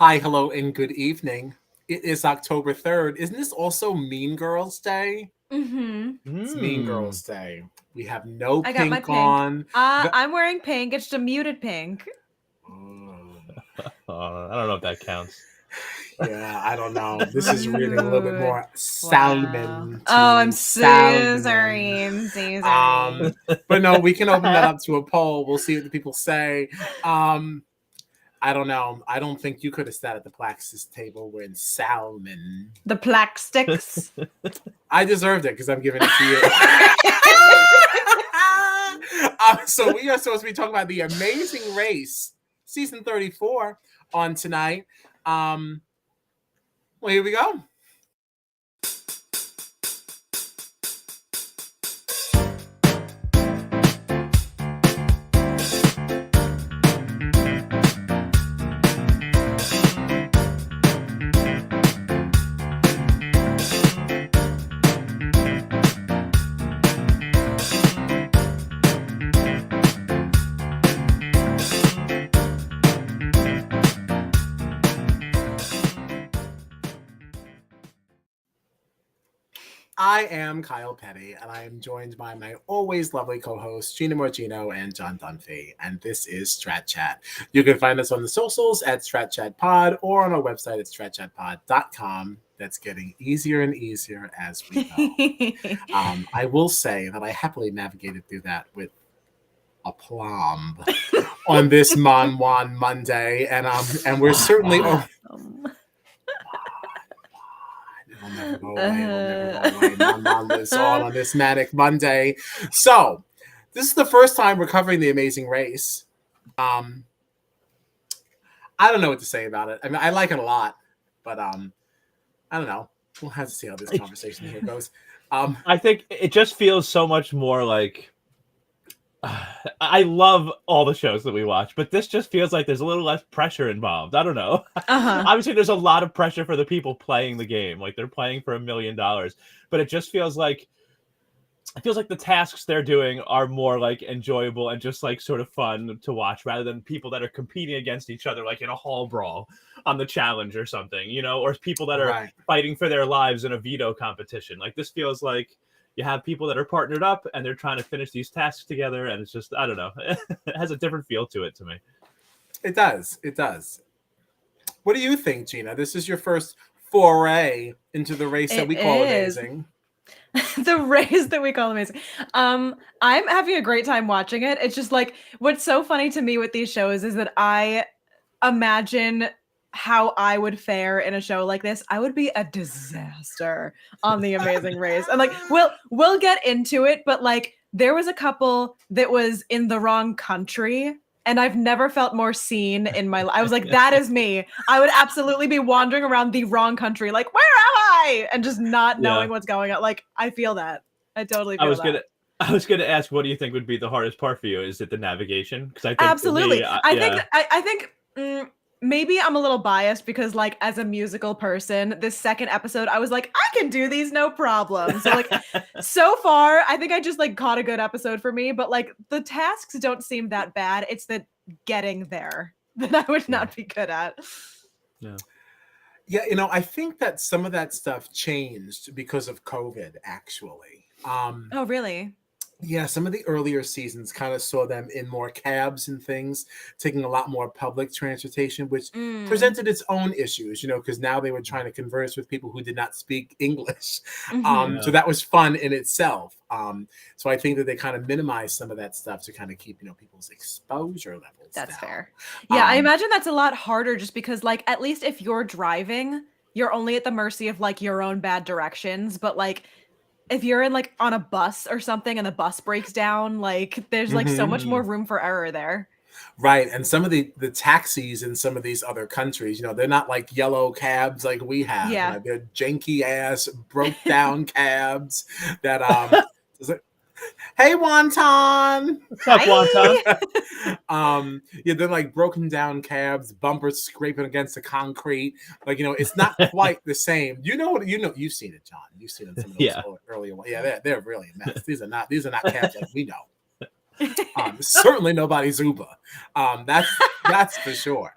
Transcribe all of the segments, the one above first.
Hi, hello, and good evening. It is October 3rd. Isn't this also Mean Girls Day? Mm-hmm. It's Mean Hmm. Girls Day. We have no I got my pink pink. on. I'm wearing pink. It's just a muted pink. Mm, I don't know if that counts. yeah, I don't know. This is reading a little bit Rude. more Wow. salmon to Oh, I'm me. Salmon. scissoring. But no, we can open that up to a poll. We'll see what the people say. Um, I don't know. I don't think you could have sat at the Plaxis table wearing salmon. The plaque sticks. I deserved it because I'm giving it to you. So we are supposed to be talking about The Amazing Race, season 34 on tonight. Well, here we go. I am Kyle Petty, and I am joined by my always lovely co-hosts, Gina Morgino and John Dunphy, and this is Strat Chat. You can find us on the socials at Strat Chat Pod or on our website at stratchatpod.com. That's getting easier and easier as we go. I will say that I happily navigated through that with aplomb on this Mon Wan Monday, and we're certainly It'll never go away. It'll never go away. Mon lives on this manic Monday. So, this is the first time we're covering The Amazing Race. I don't know what to say about it. I mean, I like it a lot, but I don't know. We'll have to see how this conversation here goes. I think it just feels so much more like. I love all the shows that we watch, but this just feels like there's a little less pressure involved. I don't know. Obviously, there's a lot of pressure for the people playing the game. Like they're playing for $1 million, but it just feels like the tasks they're doing are more like enjoyable and just like sort of fun to watch rather than people that are competing against each other like in a hall brawl on the challenge or something, or people that are fighting for their lives in a veto competition. Like this feels like you have people that are partnered up and they're trying to finish these tasks together, and it's just, I don't know. It has a different feel to it to me. It does. It does. What do you think, Gina? This is your first foray into the race that we call amazing. The race that we call amazing. I'm having a great time watching it. It's just like what's so funny to me with these shows is that I imagine how I would fare in a show like this. I would be a disaster on The Amazing Race. And like we'll get into it, but like there was a couple that was in the wrong country. And I've never felt more seen in my life. I was like, that is me. I would absolutely be wandering around the wrong country, like, where am I? And just not knowing what's going on. Like, I feel that. I totally feel that. I was gonna ask, what do you think would be the hardest part for you? Is it the navigation? Because I think absolutely. I think maybe I'm a little biased because, like, as a musical person, this second episode, I was like, I can do these no problem. So, like, so far, I think I just like caught a good episode for me. But like, the tasks don't seem that bad. It's the getting there that I would not be good at. Yeah, I think that some of that stuff changed because of COVID, actually. Oh, really? Yeah, some of the earlier seasons kind of saw them in more cabs and things, taking a lot more public transportation, which presented its own issues, because now they were trying to converse with people who did not speak English. So that was fun in itself. So I think that they kind of minimized some of that stuff to kind of keep, people's exposure levels That's down. fair. Yeah, I imagine that's a lot harder just because, like, at least if you're driving, you're only at the mercy of, like, your own bad directions. But, like, if you're in like on a bus or something and the bus breaks down, like there's like so much more room for error there. Right. And some of the taxis in some of these other countries, they're not like yellow cabs like we have. Yeah. They're janky ass, broke down cabs that hey Wonton. What's up, Wonton? Yeah, they're like broken down cabs, bumpers scraping against the concrete. Like, it's not quite the same. You've seen it, John. You've seen it in some of those earlier ones. Yeah, they're really a mess. These are not cabs like we know. Certainly nobody's Uber. That's for sure.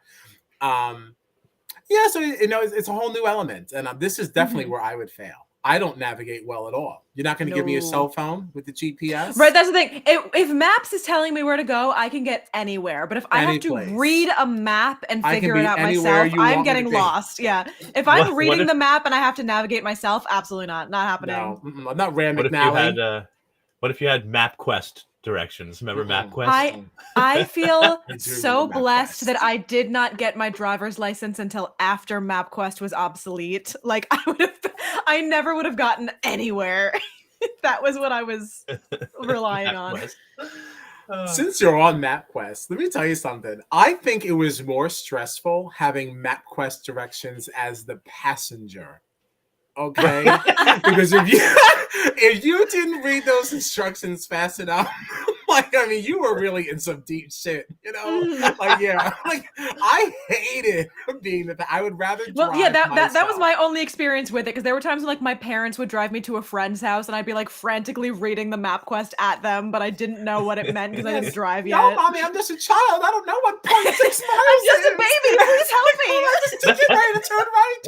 Yeah, so it's a whole new element, and this is definitely where I would fail. I don't navigate well at all. You're not going to give me a cell phone with the GPS, right? That's the thing. If Maps is telling me where to go, I can get anywhere. But if I have to read a map and figure it out myself, I'm getting lost. Yeah. If I'm reading the map and I have to navigate myself, absolutely not happening. No, I'm not Rand McNally. What if you had MapQuest directions? Remember MapQuest? I feel so blessed that I did not get my driver's license until after MapQuest was obsolete. Like I never would have gotten anywhere. That was what I was relying on. Since you're on MapQuest, let me tell you something. I think it was more stressful having MapQuest directions as the passenger. Okay, because if you didn't read those instructions fast enough, like, I mean, you were really in some deep shit, Like, yeah, like I hated being that. I would rather. Well, yeah, that was my only experience with it, because there were times when like my parents would drive me to a friend's house and I'd be like frantically reading the MapQuest at them, but I didn't know what it meant because I didn't drive yet. No, mommy, I'm just a child. I don't know what 0.6 miles is. I'm just a baby. Please help me. I'm just getting ready to turn right.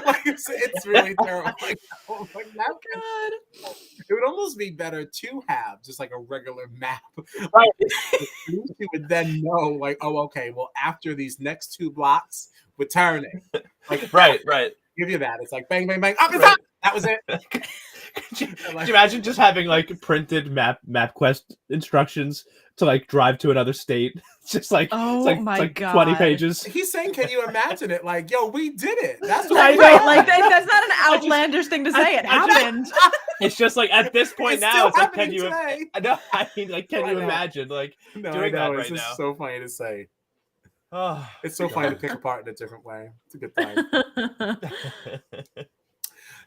Like it's really terrible. Like, God. It would almost be better to have just like a regular map. Right. You would then know, like, oh, okay, well, after these next 2 blocks, we're turning. Like, right. Give you that. It's like bang, bang, bang. Up and up. That was it. Could you imagine just having like printed MapQuest instructions to like drive to another state? It's just like, God. 20 pages. He's saying, can you imagine it? Like, yo, we did it. That's what right. Like that's not an outlandish thing to say. It happened. It's just like at this point now, it's like, can you? Today. I mean, like, can you imagine like doing that right now? It's so funny to say. Oh, it's so funny to pick apart in a different way. It's a good time.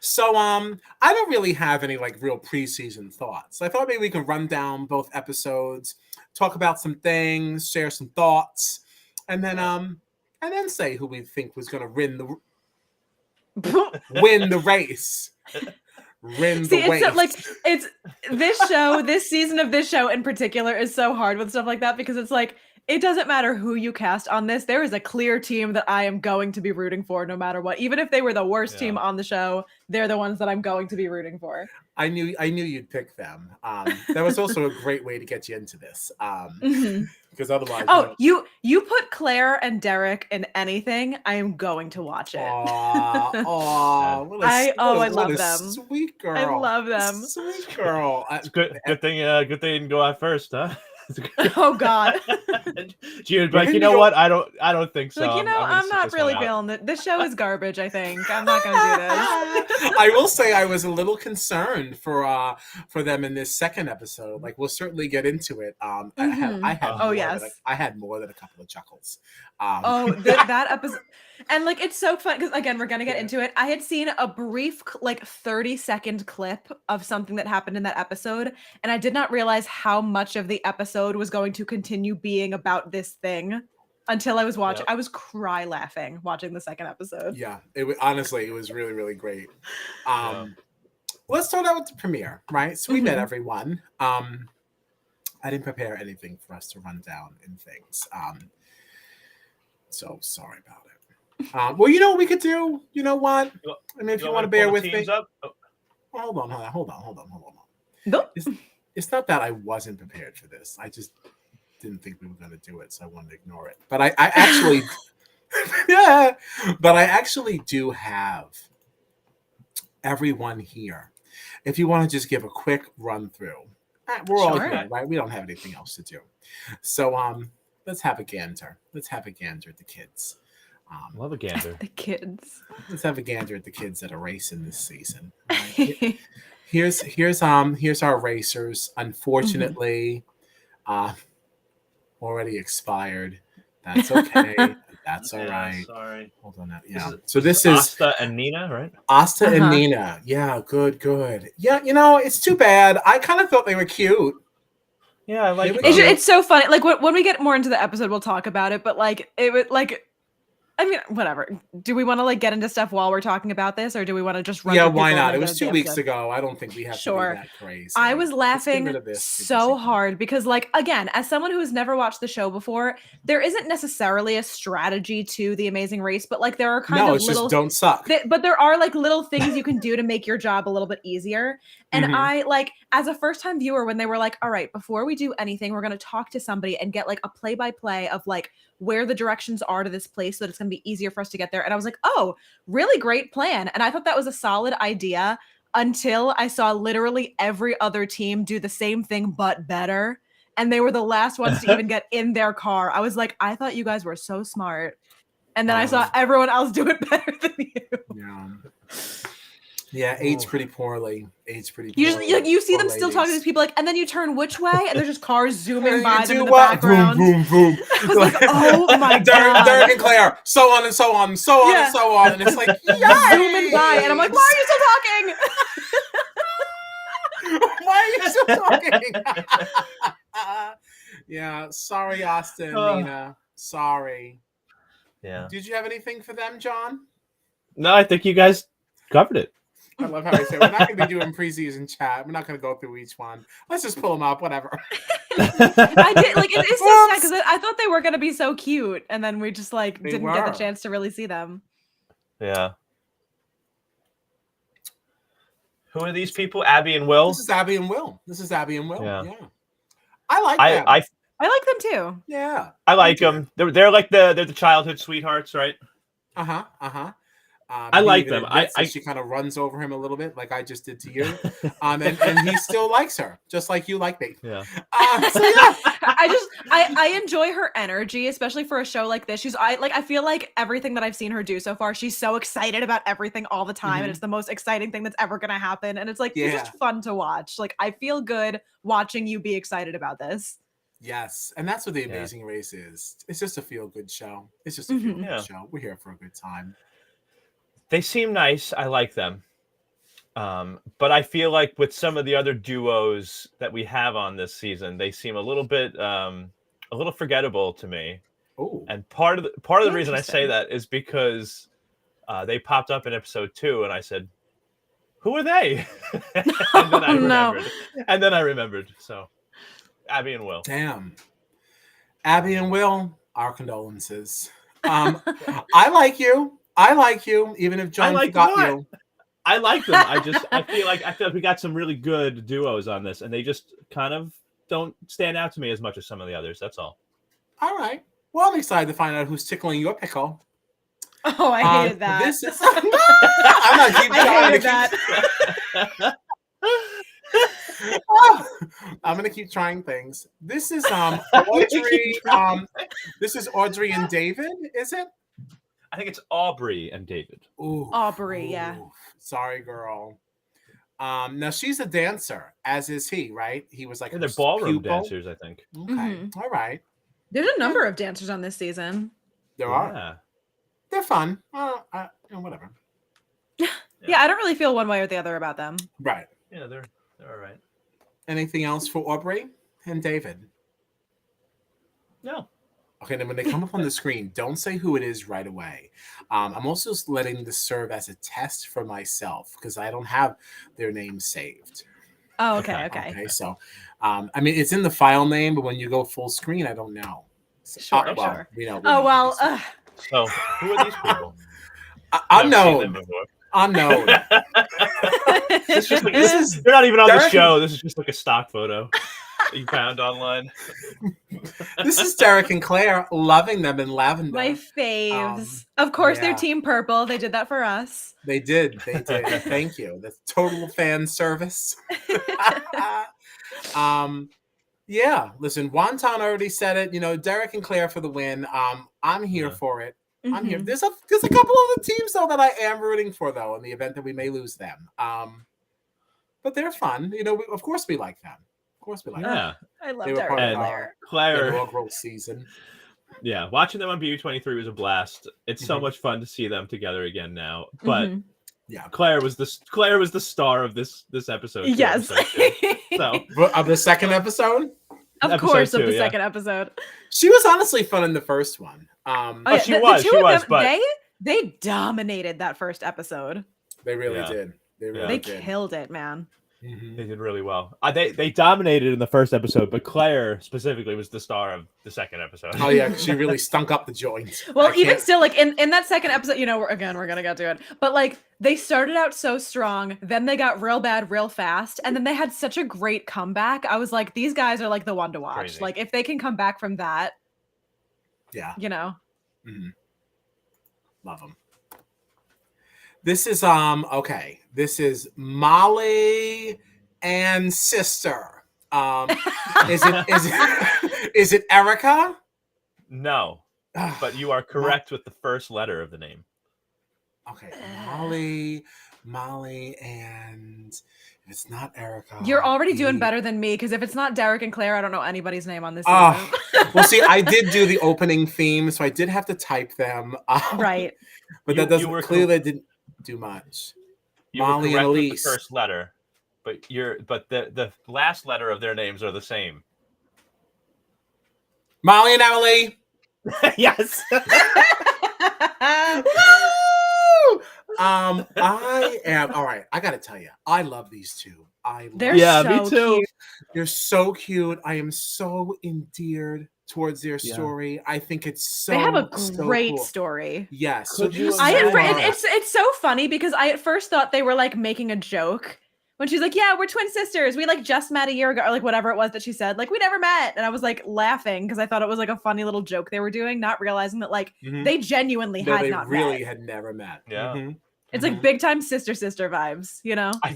So I don't really have any like real preseason thoughts. I thought maybe we can run down both episodes, talk about some things, share some thoughts, and then say who we think was going to win the race. It's this season of this show in particular is so hard with stuff like that, because it's like, it doesn't matter who you cast on this. There is a clear team that I am going to be rooting for no matter what. Even if they were the worst team on the show, they're the ones that I'm going to be rooting for. I knew you'd pick them. That was also a great way to get you into this. Because otherwise... Oh, you put Claire and Derek in anything, I am going to watch it. I love them. Sweet girl. I love them. Sweet girl. It's good thing you didn't go out first, huh? Oh God. Gina, like, you know what? I don't think so. Like, I'm not really feeling it. This show is garbage, I think. I'm not gonna do this. I will say I was a little concerned for them in this second episode. Like, we'll certainly get into it. I had more than a couple of chuckles. That episode. And like, it's so fun because again, we're gonna get into it. I had seen a brief like 30-second clip of something that happened in that episode, and I did not realize how much of the episode was going to continue being about this thing until I was watching. I was cry laughing watching the second episode. Yeah, honestly, it was really, really great. Let's start out with the premiere, right? So we met everyone. I didn't prepare anything for us to run down in things. So sorry about it. Well, you know what we could do? You know what? I mean, if you want to bear with me. Hold on. Nope. It's not that I wasn't prepared for this. I just didn't think we were going to do it, so I wanted to ignore it. But I actually, but I actually do have everyone here. If you want to just give a quick run through, we're all here, right? We don't have anything else to do. So let's have a gander. Let's have a gander at the kids. Love a gander. The kids. Let's have a gander at the kids that are racing this season. Right? Here's our racers. Unfortunately, already expired. That's okay. That's all right. Sorry. Hold on. So this is Asta and Nina, right? Asta and Nina. Yeah, good. Yeah, it's too bad. I kind of thought they were cute. Yeah, I like it. It's so funny. Like when we get more into the episode, we'll talk about it. But like it was like I mean, whatever. Do we want to like get into stuff while we're talking about this, or do we want to just run? Yeah, through why people and not? then It get was into 2 the weeks episode? ago. I don't think we have Sure. to be that crazy. I was Let's get rid laughing of this so stupid hard because, like, again, as someone who has never watched the show before, there isn't necessarily a strategy to The Amazing Race, but like there are kind No, of it's little just don't suck. but there are like little things you can do to make your job a little bit easier. And Mhm. I like, as a first time viewer, when they were like, all right, before we do anything, we're going to talk to somebody and get like a play by play of like where the directions are to this place so that it's going to be easier for us to get there. And I was like, oh, really great plan. And I thought that was a solid idea until I saw literally every other team do the same thing but better. And they were the last ones to even get in their car. I was like, I thought you guys were so smart. And then I saw everyone else do it better than you. Yeah, aged pretty poorly. Aged pretty You poorly. just like you see Poor them still talking to ladies. these people like, and then you turn which way, and there's just cars zooming by them do in the what? background. Boom, boom, boom. I was like, oh my god. Derek and Claire, so on and so on, and so on and so on, and it's like zooming by, and I'm like, why are you still talking? Why are you still talking? Yeah, sorry, Austin, Nina. Sorry. Yeah. Did you have anything for them, John? No, I think you guys covered it. I love how I say we're not going to be doing preseason chat. We're not going to go through each one. Let's just pull them up, whatever. I did like it's so sad because I thought they were going to be so cute, and then we just like didn't get the chance to really see them. Yeah. Who are these people? Abby and Will? This is Abby and Will. Yeah. I like them. I like them too. Yeah. I like them. They're like they're the childhood sweethearts, right? I like them. She kind of runs over him a little bit, like I just did to you, and he still likes her, just like you like me. Yeah. So yeah, I enjoy her energy, especially for a show like this. I feel like everything that I've seen her do so far, she's so excited about everything all the time, and it's the most exciting thing that's ever gonna happen. And it's like it's just fun to watch. Like I feel good watching you be excited about this. Yes, and that's what The Amazing Race is. It's just a feel-good show. It's just a feel-good show. We're here for a good time. They seem nice. I like them. But I feel like with some of the other duos that we have on this season, they seem a little forgettable to me. Oh. And part of the reason I say that is because they popped up in episode 2, and I said, "Who are they?" And then I remembered. So, Abby and Will. Damn. Abby and Will, our condolences. I like you, even if John forgot you. I like them. I feel like we got some really good duos on this, and they just kind of don't stand out to me as much as some of the others. That's all. All right. Well, I'm excited to find out who's tickling your pickle. Oh, I hated that. This is. I'm not keep trying that. I'm gonna keep trying things. This is Audrey. This is Audrey and David. Is it? I think it's Aubrey and David. Ooh, Aubrey, yeah. Sorry, girl. Now she's a dancer, as is he, right? He was like they're ballroom dancers, I think. Okay, all right. There's a number of dancers on this season. There are. They're fun. Whatever. Yeah, I don't really feel one way or the other about them. Right. Yeah, they're all right. Anything else for Aubrey and David? No. Okay, then when they come up on the screen, don't say who it is right away. I'm also letting this serve as a test for myself because I don't have their names saved. Oh, okay. So, I mean, it's in the file name, but when you go full screen, I don't know. So, Sure. We know. So, who are these people? Unknown. Unknown. They're not even on the show. This is just like a stock photo you found online. This is Derek and Claire, loving them in lavender. My faves. Of course, they're Team Purple. They did that for us. They did. Thank you. That's total fan service. Yeah. Listen, Wonton already said it. Derek and Claire for the win. I'm here for it. I'm here. There's a couple other teams though that I am rooting for though in the event that we may lose them. But they're fun. Of course we like them. Yeah. I love Derek and Claire. Inaugural season. Yeah, watching them on BU23 was a blast. It's so much fun to see them together again now. But Claire was the star of this episode. Yes. So of the second episode. Of course, two, of the yeah. second episode. She was honestly fun in the first one. She was, but they dominated that first episode. They really Yeah. did. They really They did. killed it, man. Mhm. They did really well. They dominated in the first episode, but Claire specifically was the star of the second episode. Oh yeah, she really stunk up the joint. Well, even still, like in that second episode, you know, we're gonna get to it, but like they started out so strong, then they got real bad real fast, and then they had such a great comeback. I was like, these guys are like the one to watch. Crazy. Like if they can come back from that, yeah, you know. Mm-hmm. Love them. This is okay. This is Molly and sister. Is it Erica? No, but you are correct with the first letter of the name. Okay, Molly, and if it's not Erica, You're already doing better than me, because if it's not Derek and Claire, I don't know anybody's name on this season. Well, see, I did do the opening theme, so I did have to type them. Right. But that doesn't clearly didn't do much. You Molly were and correct with Elise. the first letter, but the last letter of their names are the same. Molly and Emily. Yes. I am all right. I gotta tell you, I love these two. They're so me too. cute. They're so cute. I am so endeared towards their story. I think it's so. They have a great cool. story. Yes. Could you It's so funny because I at first thought they were like making a joke when she's like, "Yeah, we're twin sisters. We like just met a year ago," or like whatever it was that she said. Like we never met, and I was like laughing because I thought it was like a funny little joke they were doing, not realizing that like they genuinely had never met. Yeah. Mm-hmm. It's like big time sister vibes, you know? I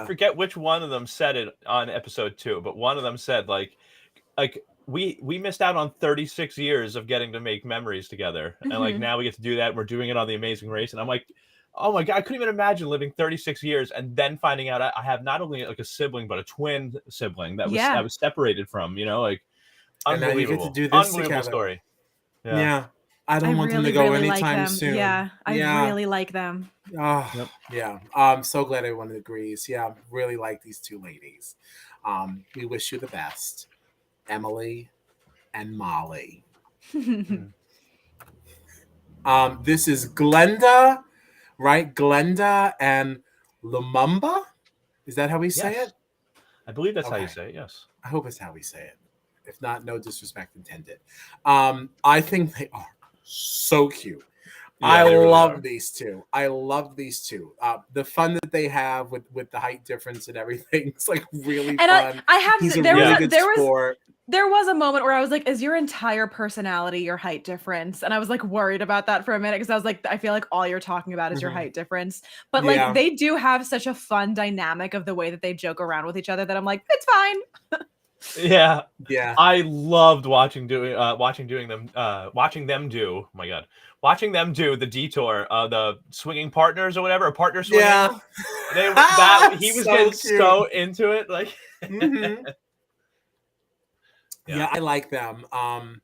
forget which one of them said it on episode 2, but one of them said like we missed out on 36 years of getting to make memories together. And like now we get to do that. And we're doing it on The Amazing Race. And I'm like, oh my God, I couldn't even imagine living 36 years and then finding out I have not only like a sibling, but a twin sibling that was separated from, you know, like unbelievable. And now you get to do this unbelievable story. Yeah. I don't want them to go anytime soon. Yeah, I really like them. Oh, yeah. I'm so glad everyone agrees. Yeah, really like these two ladies. We wish you the best, Emily and Molly. This is Glenda, right? Glenda and Lumumba. Is that how we say it? I believe that's how you say it. Yes. I hope it's how we say it. If not, no disrespect intended. I think they are so cute. Yeah, I love these two. I love these two. The fun that they have with the height difference and everything. It's like really fun. I have He's a really good sport. There was a moment where I was like, is your entire personality your height difference? And I was like worried about that for a minute because I was like, I feel like all you're talking about is your height difference. But like they do have such a fun dynamic of the way that they joke around with each other that I'm like, it's fine. Yeah. I loved watching them do. Oh my God, watching them do the detour, the swinging partners or whatever, a partner swinging. Yeah, he was so getting cute. So into it, like. Yeah, I like them. I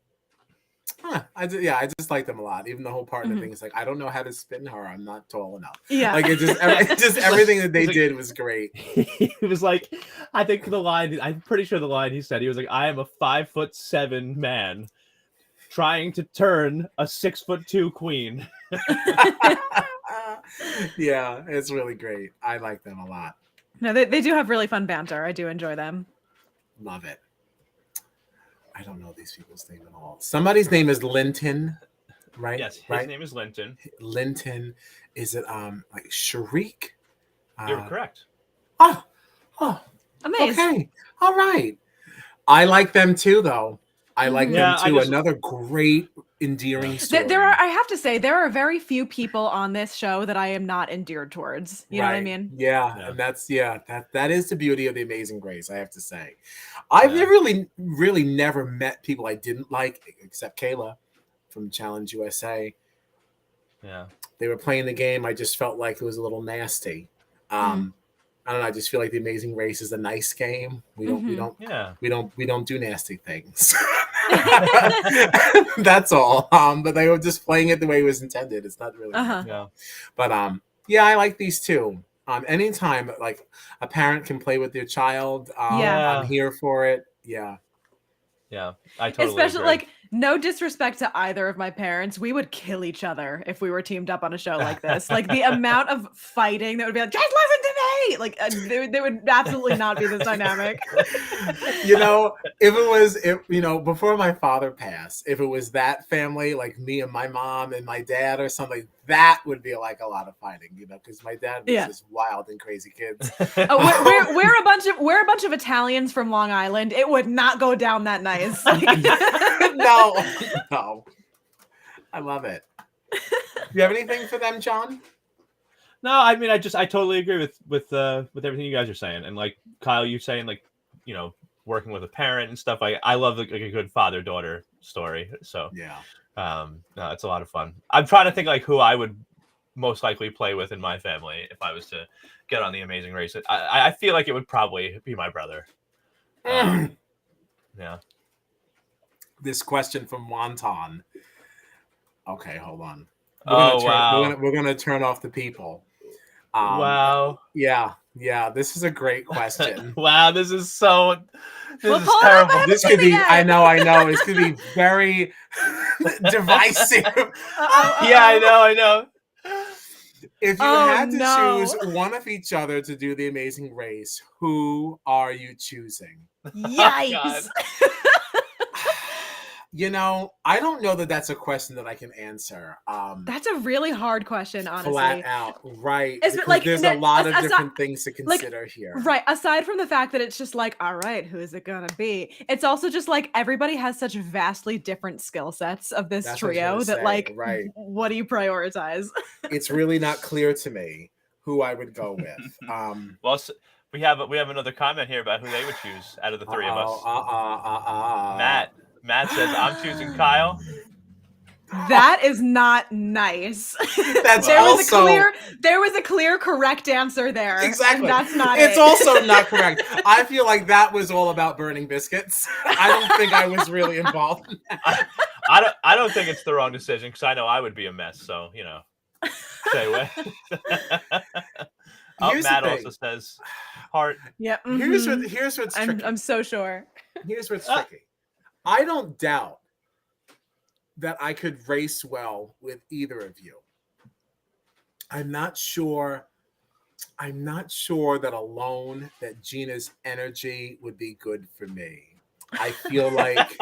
just like them a lot. Even the whole partner thing is like, I don't know how to spin her. I'm not tall enough. Yeah, like just everything that they did was great. He was like, I think the line. I'm pretty sure the line he said, he was like, I am a 5'7" man trying to turn a 6'2" queen. Yeah, it's really great. I like them a lot. No, they do have really fun banter. I do enjoy them. Love it. I don't know these people's name at all. Somebody's name is Linton, right? Yes, his name is Linton. Linton. Is it like Sharik? You're correct. Oh, amazing. Okay, all right. I like them too, though. I like them too. Another great, endearing story. I have to say, there are very few people on this show that I am not endeared towards. You know what I mean? Yeah. And that's that is the beauty of The Amazing Race, I have to say. I've really never met people I didn't like, except Kayla from Challenge USA. Yeah. They were playing the game. I just felt like it was a little nasty. I don't know. I just feel like The Amazing Race is a nice game. We don't do nasty things. That's all. But they were just playing it the way it was intended. It's not really. Yeah. But I like these two. Anytime like a parent can play with their child, I'm here for it. Yeah. Yeah, I totally Especially agree. like, no disrespect to either of my parents, we would kill each other if we were teamed up on a show like this. Like the amount of fighting that would be like, just listen to me. Like there would absolutely not be this dynamic. You know, before my father passed, if it was that family, like me and my mom and my dad or something, that would be like a lot of fighting, because my dad was just wild and crazy kids. Oh, we're a bunch of Italians from Long Island. It would not go down that nice. No. I love it. Do you have anything for them, John? No, I mean, I totally agree with everything you guys are saying, and like Kyle, you're saying like, working with a parent and stuff. I love like a good father-daughter story. So yeah, no, it's a lot of fun. I'm trying to think like who I would most likely play with in my family if I was to get on The Amazing Race. I feel like it would probably be my brother. Yeah. This question from Wonton. Okay, hold on. We're gonna turn off the people. Wow. Yeah. This is a great question. Wow, this is terrible. This could be. I know. It's gonna be very divisive. Yeah, I know. If you had to choose one of each other to do The Amazing Race, who are you choosing? Yikes! I don't know that that's a question that I can answer. That's a really hard question, honestly. Flat out, right? Like, there's a lot of different things to consider here. Right. Aside from the fact that it's just like, all right, who is it gonna be? It's also just like everybody has such vastly different skill sets of this trio that right. What do you prioritize? It's really not clear to me who I would go with. Well, we have another comment here about who they would choose out of the three of us. Matt says, I'm choosing Kyle. That is not nice. There was a clear correct answer there. Exactly. That's not It's also not correct. I feel like that was all about burning biscuits. I don't think I was really involved in that. I don't think it's the wrong decision because I know I would be a mess. So, stay away. Matt also says heart. Yeah. Mm-hmm. Here's what's tricky. I'm so sure. Here's what's tricky. I don't doubt that I could race well with either of you. I'm not sure that alone that Gina's energy would be good for me. I feel like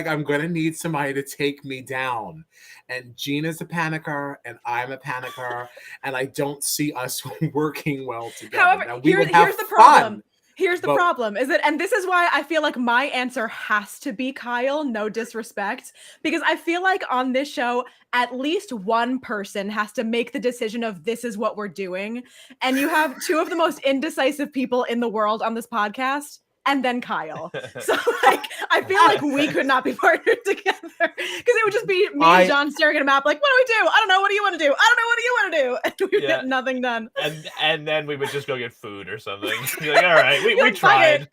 I'm going to need somebody to take me down. And Gina's a panicker and I'm a panicker and I don't see us working well together. However, now, here's the problem. Here's the problem, and this is why I feel like my answer has to be Kyle, no disrespect, because I feel like on this show, at least one person has to make the decision of this is what we're doing. And you have two of the most indecisive people in the world on this podcast, and then Kyle. So I feel like we could not be partnered together because it would just be me and John staring at a map like, what do we do? I don't know. What do you want to do? I don't know. What do you want to do? And we would get nothing done. And then we would just go get food or something. Be like, all right, we tried.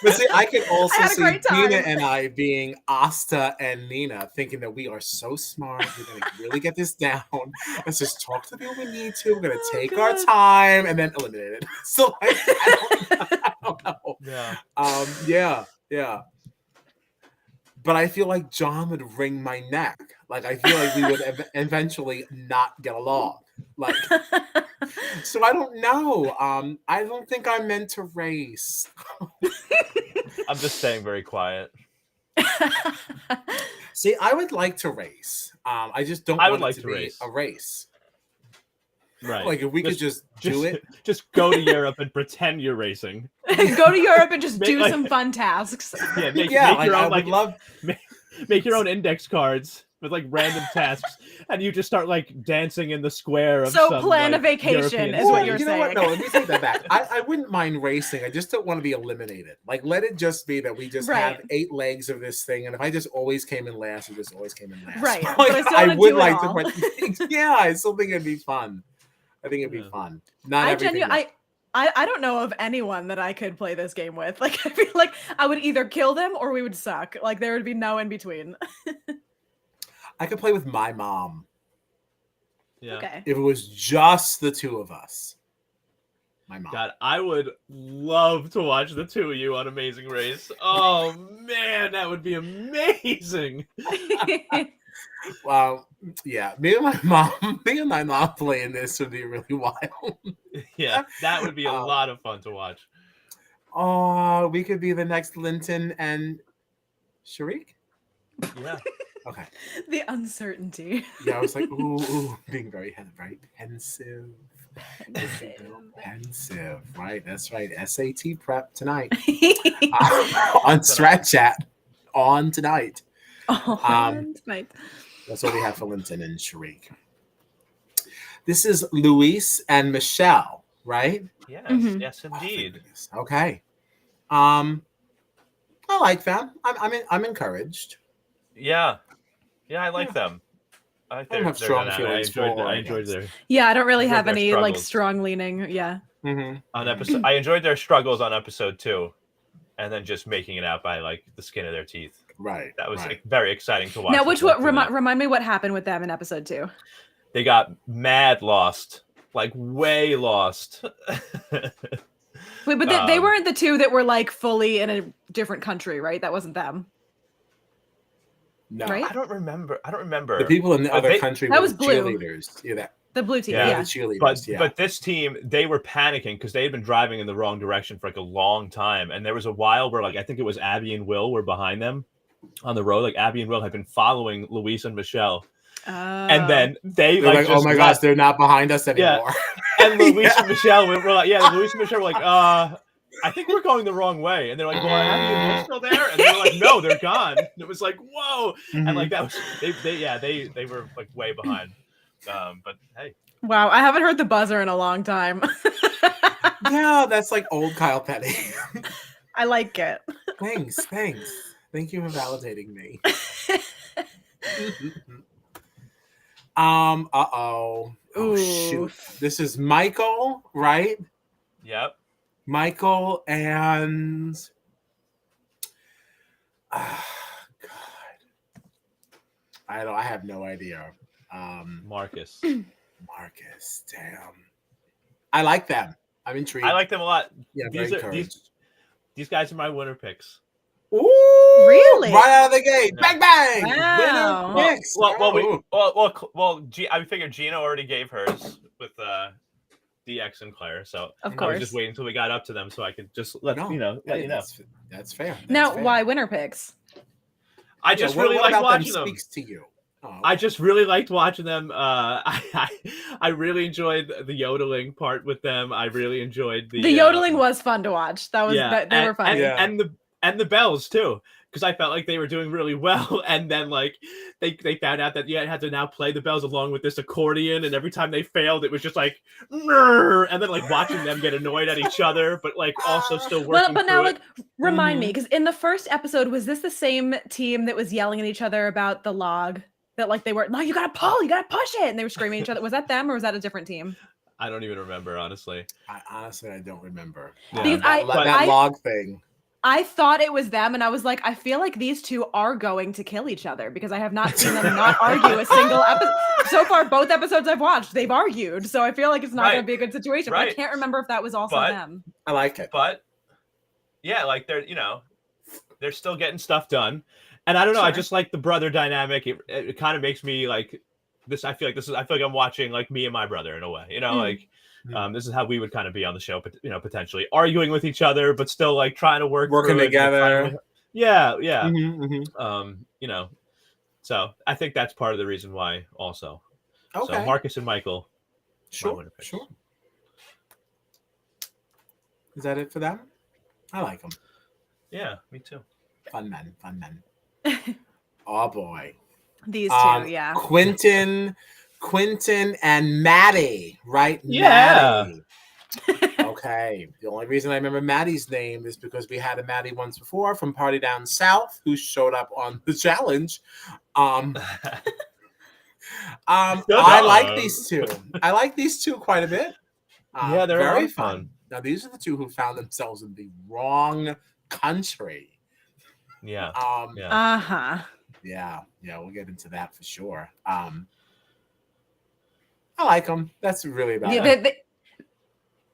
But see, I could also see Gina and I being Asta and Nina thinking that we are so smart. We're going to really get this down. Let's just talk to the people we need to. We're going to take our time and then eliminate it. So I don't know. Yeah. But I feel like John would wring my neck. Like I feel like we would eventually not get along. Like, so I don't know. I don't think I'm meant to race. I'm just staying very quiet. See, I would like to race. I just don't want it to be a race. Right. Like if we could just do it. Just go to Europe and pretend you're racing. Go to Europe and just do some fun tasks. Yeah, make your own make your own index cards with like random tasks, and you just start like dancing in the square of plan a vacation European is what you're saying. What? No, let me take that back. I wouldn't mind racing. I just don't want to be eliminated. Like let it just be that we just have 8 legs of this thing, and if I just always came in last, I just always came in last. Right. Like, I would like to. Yeah, I still think it'd be fun. I think it'd be fun. I don't know of anyone that I could play this game with. Like I feel like I would either kill them or we would suck. Like there would be no in between. I could play with my mom. Yeah. Okay. If it was just the two of us. My mom. God, I would love to watch the two of you on Amazing Race. Oh man, that would be amazing. Well, yeah, me and my mom playing this would be really wild. Yeah, that would be a lot of fun to watch. Oh, we could be the next Linton and Sharik. Yeah. Okay. The uncertainty. Yeah, I was like, ooh, being very pensive. Pensive, right? That's right. SAT prep tonight on Strat Chat on tonight. Tonight. That's what we have for Linton and Sharik. This is Luis and Michelle, right? Yes, yes, indeed. Oh, okay. I like them. I'm encouraged. Yeah, I like them. I don't have strong feelings I enjoyed their. Yeah, I don't really have any struggles. like strong leaning. Yeah. Mm-hmm. On episode, I enjoyed their struggles on episode 2, and then just making it out by like the skin of their teeth. Right. That was like, very exciting to watch. Now, remind me what happened with them in episode 2. They got mad lost, like way lost. Wait, but they weren't the two that were like fully in a different country, right? That wasn't them. No, right? I don't remember. The people in the other country that were was the blue. cheerleaders. Yeah, the blue team. Yeah, yeah. The cheerleaders. But this team, they were panicking because they had been driving in the wrong direction for like a long time, and there was a while where like I think it was Abby and Will were behind them on the road. Like Abby and Will had been following Luis and Michelle, and then they're like, oh my gosh, they're not behind us anymore. Yeah. And Luis and Michelle were like, Luis and Michelle were like, I think we're going the wrong way. And they're like, well, are Abby and Will still there? And they were like, no, they're gone. And it was like, whoa. Mm-hmm. And like that was they were like way behind. But hey. Wow, I haven't heard the buzzer in a long time. Yeah, that's like old Kyle Petty. I like it. Thanks. Thank you for validating me. Oh shoot. This is Michael, right? Yep. Michael and God. I have no idea. Marcus, damn. I like them. I'm intrigued. I like them a lot. Yeah, these guys are my winner picks. Ooh, really? Right out of the gate. Yeah. Bang bang. Wow. Winner picks. I figured Gina already gave hers with DX and Claire, so of course I was just waiting until we got up to them so I could just let you know. That's fair. Now, why winner picks? I just really like watching them. Speaks to you. Oh. I just really liked watching them. I really enjoyed the yodeling part with them. I really enjoyed the yodeling was fun to watch. That was they were fun. And the bells too, because I felt like they were doing really well. And then like they found out that you had to now play the bells along with this accordion, and every time they failed, it was just like, and then like watching them get annoyed at each other, but like also still working. But now, like, remind me, because in the first episode, was this the same team that was yelling at each other about the log? That like they were, no, you gotta pull, you gotta push it, and they were screaming at each other. Was that them or was that a different team? I don't even remember, honestly. I don't remember. Because that log thing. I thought it was them, and I was like, I feel like these two are going to kill each other because I have not seen them not argue a single episode. So far, both episodes I've watched, they've argued. So I feel like it's not going to be a good situation. But I can't remember if that was also them. I like it. But yeah, like they're still getting stuff done. And I don't know, I just like the brother dynamic. It kind of makes me like this. I feel like I'm watching like me and my brother in a way, like this is how we would kind of be on the show, but potentially arguing with each other, but still like trying to working together. Yeah. So I think that's part of the reason why also. Okay. So Marcus and Michael. Sure. Is that it for them? I like them. Yeah, me too. Fun men. Oh boy. These two, yeah. Quentin and Maddie, right? Yeah. Maddie. Okay. The only reason I remember Maddie's name is because we had a Maddie once before from Party Down South who showed up on the challenge. I like these two. I like these two quite a bit. Yeah, they're very fun. Now these are the two who found themselves in the wrong country. Yeah. Yeah, we'll get into that for sure. I like them. That's really about it.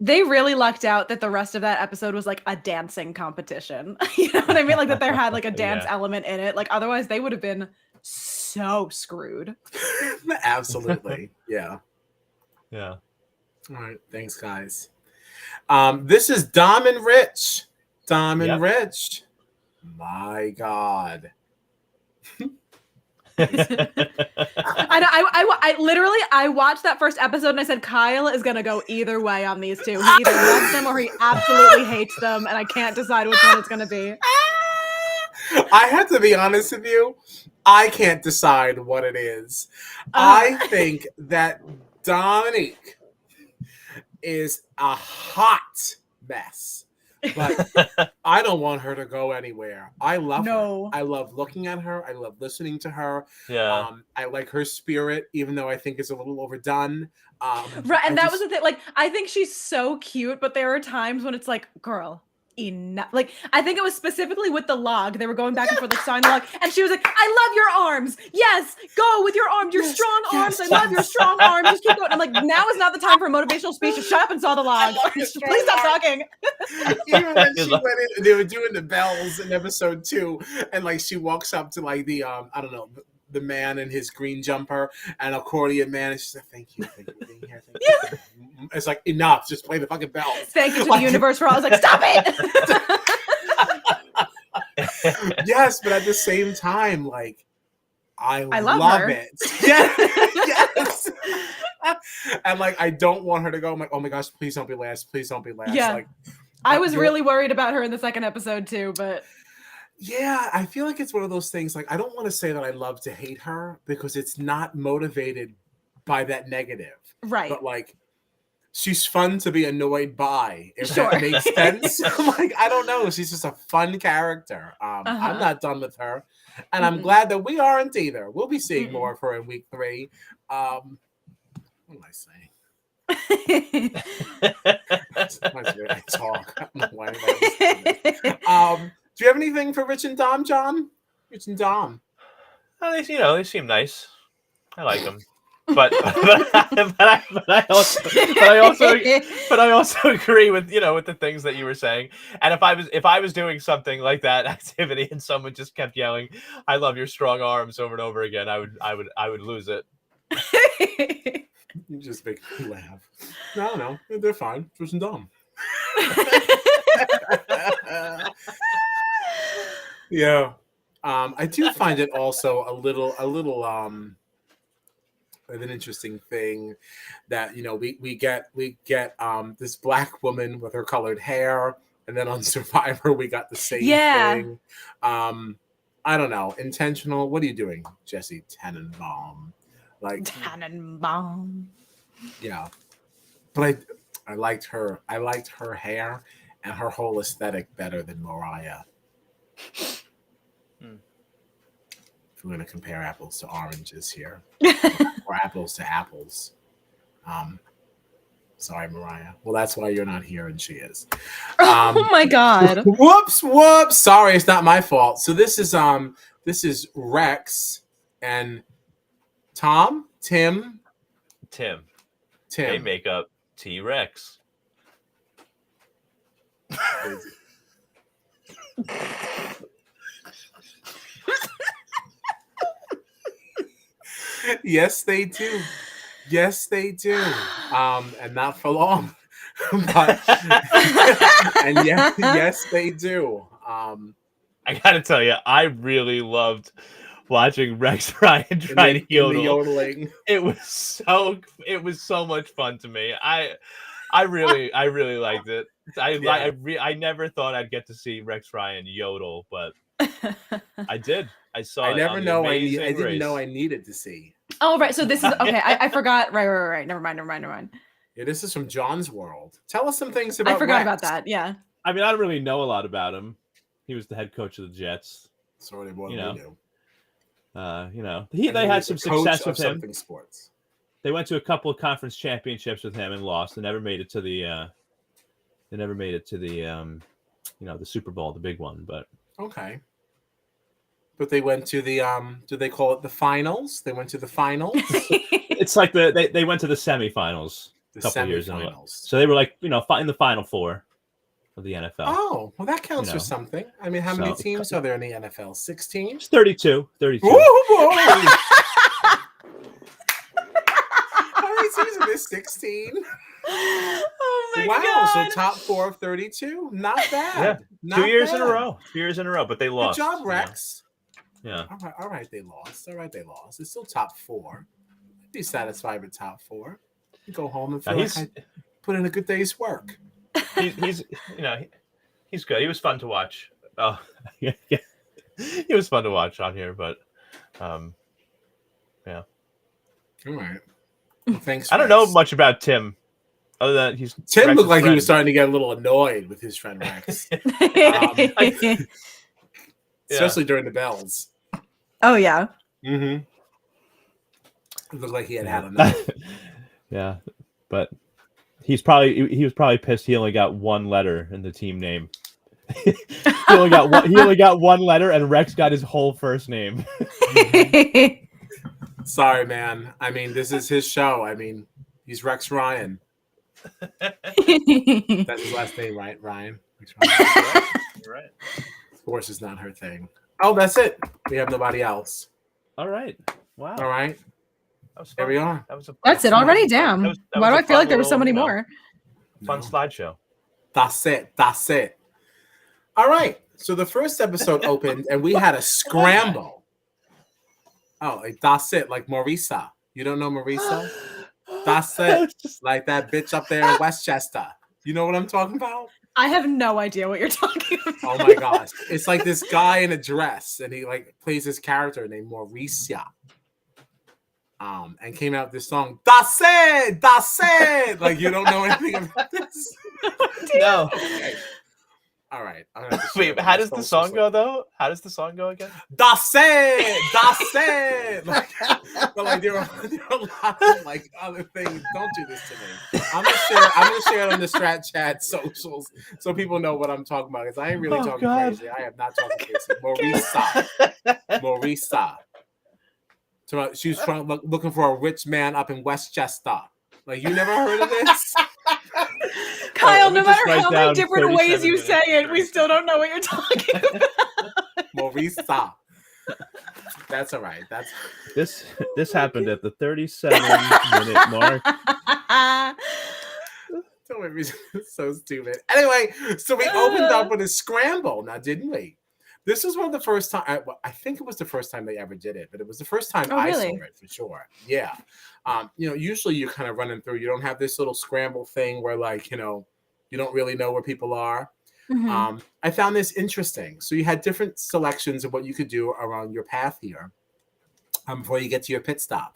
They really lucked out that the rest of that episode was like a dancing competition. You know what I mean? Like that there had like a dance element in it. Like otherwise they would have been so screwed. Absolutely. Yeah. Yeah. All right. Thanks, guys. This is Dom and Rich. Dom and Rich. My God. I literally watched that first episode and I said Kyle is gonna go either way on these two. He either loves them or he absolutely hates them, and I can't decide which one it's gonna be. I have to be honest with you. I can't decide what it is. I think that Dominique is a hot mess. But I don't want her to go anywhere. I love her. I love looking at her. I love listening to her. Yeah. I like her spirit, even though I think it's a little overdone. Right, and that was the thing. Like, I think she's so cute, but there are times when it's like, girl, enough. Like, I think it was specifically with the log. They were going back and forth, like signing the log, and she was like, "I love your arms. Yes, go with your arms. Your strong arms. I love your strong arms. Just keep going." I'm like, now is not the time for a motivational speech. Just shut up and saw the log. Please stop talking. Even when she went in, they were doing the bells in episode 2, and like she walks up to like the I don't know, the man in his green jumper and accordion man, and she's like, thank you for being here. Thank you. It's like, enough, just play the fucking bells. Thank you to the universe for all. I was like, stop it. Yes, but at the same time, like, I love it. Yes. And like, I don't want her to go. I'm like, oh my gosh, please don't be last. Please don't be last. Yeah. Like, I was really worried about her in the second episode too, but yeah, I feel like it's one of those things. Like, I don't want to say that I love to hate her because it's not motivated by that negative. Right. But like, she's fun to be annoyed by, if that makes sense. Like, I don't know. She's just a fun character. I'm not done with her. And I'm glad that we aren't either. We'll be seeing more of her in week 3. What am I saying? That's the way I talk. I don't know why do you have anything for Rich and Dom, John? Rich and Dom. Well, they seem nice. I like them. But I also agree with with the things that you were saying. And if I was doing something like that activity and someone just kept yelling, "I love your strong arms" over and over again, I would lose it. You just make me laugh. No, they're fine. Rich and Dom. Yeah. I do find it also a little of an interesting thing that we get this black woman with her colored hair, and then on Survivor we got the same thing. I don't know, intentional. What are you doing, Jesse Tenenbaum? Like Tenenbaum. Yeah, but I liked her hair and her whole aesthetic better than Mariah. If we're going to compare apples to oranges here, or apples to apples. Sorry, Mariah. Well, that's why you're not here, and she is. Oh my God! Whoops! Sorry, it's not my fault. So this is Rex and Tim. They make up T-Rex. Yes, they do. And not for long. But and yes, they do. I gotta tell you, I really loved watching Rex Ryan try to yodel. Yodeling. It was so much fun to me. I really liked it. I never thought I'd get to see Rex Ryan yodel, but I did. I saw. I it never on know. I didn't know I needed to see. Oh right, so this is okay. I forgot. Right. Never mind. Yeah, this is from John's world. Tell us some things about. I forgot Rex. about that. Yeah. I mean, I don't really know a lot about him. He was the head coach of the Jets. Sort of what we do. They had some success with him. Sports. They went to a couple of conference championships with him and lost. They never made it to the. The Super Bowl, the big one. But okay. But they went to the do they call it the finals? They went to the finals. It's like they went to the semifinals. The couple years in a row. semifinals. So they were like, in the Final Four of the NFL. Oh, well, that counts for something. I mean, how many So- teams are there in the NFL? 16? It's 32. Whoa! How many teams are there? 16? Oh my Wow, god. so top 4 of 32? Not bad. Yeah. Not 2 years in a bad. row. 2 years in a row, but they Good lost. job, Rex. Yeah. All right, they lost. It's still top 4. I'd be satisfied with top 4. You go home and feel like I put in a good day's work. He's he's good. He was fun to watch. Oh, yeah. He was fun to watch on here, but yeah. All right. Well, thanks. I don't know much about Tim, other than he's Tim Rex's looked like friend. he was starting to get a little annoyed with his friend Rex, especially during the bells. Oh yeah. Mm-hmm. It looked like he had enough. Yeah, but he was probably pissed he only got one letter in the team name. he only got one letter, and Rex got his whole first name. Sorry, man. I mean, this is his show. I mean, he's Rex Ryan. That's his last name, right? Ryan. Rex Ryan. You're right. Force is not her thing. Oh, that's it. We have nobody else. All right. Wow. All right. That was fun. There we are. That's it already. Damn. That Why do was I feel like there were so many little, more? Fun No. slideshow. That's it. All right. So the first episode opened and we had a scramble. Oh, like that's it, like Marisa. You don't know Marisa? That's it. Like that bitch up there in Westchester. You know what I'm talking about? I have no idea what you're talking about. Oh my gosh. It's like this guy in a dress and he like plays this character named Mauricia. And came out with this song, That's it. Like you don't know anything about this? No. Okay. All right. Wait, how does the song go though? How does the song go again? That's it. Like, but like there are a lot of like other things. Don't do this to me. I'm gonna share it on the Strat Chat socials so people know what I'm talking about. Because I ain't really talking crazy. I am not talking crazy. Marisa. So she was looking for a rich man up in Westchester. Like you never heard of this? Kyle, let me no just matter write how many down different ways 37 you say it, we minutes. still don't know what you're talking about. Marisa. That's all right. That's This happened at the 37-minute mark. don't make me so stupid. Anyway, so we opened up with a scramble, now didn't we? This was one of the first time. I think it was the first time they ever did it, but it was the first time I saw it for sure. Yeah, usually you're kind of running through. You don't have this little scramble thing where, like, you don't really know where people are. Mm-hmm. I found this interesting. So you had different selections of what you could do around your path here before you get to your pit stop.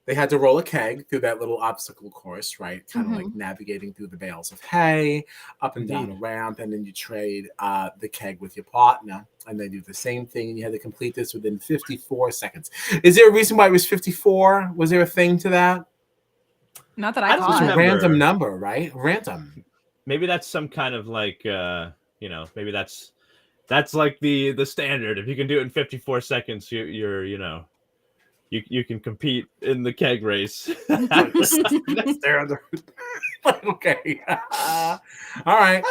They had to roll a keg through that little obstacle course, right? Kind of like navigating through the bales of hay, up and down a ramp, and then you trade the keg with your partner, and they do the same thing, and you had to complete this within 54 seconds. Is there a reason why it was 54? Was there a thing to that? Not that I I don't caught. It's a remember. random number, right? Random. Maybe that's some kind of like maybe that's like the standard. If you can do it in 54 seconds, you're you can compete in the keg race. That's there. Okay. All right.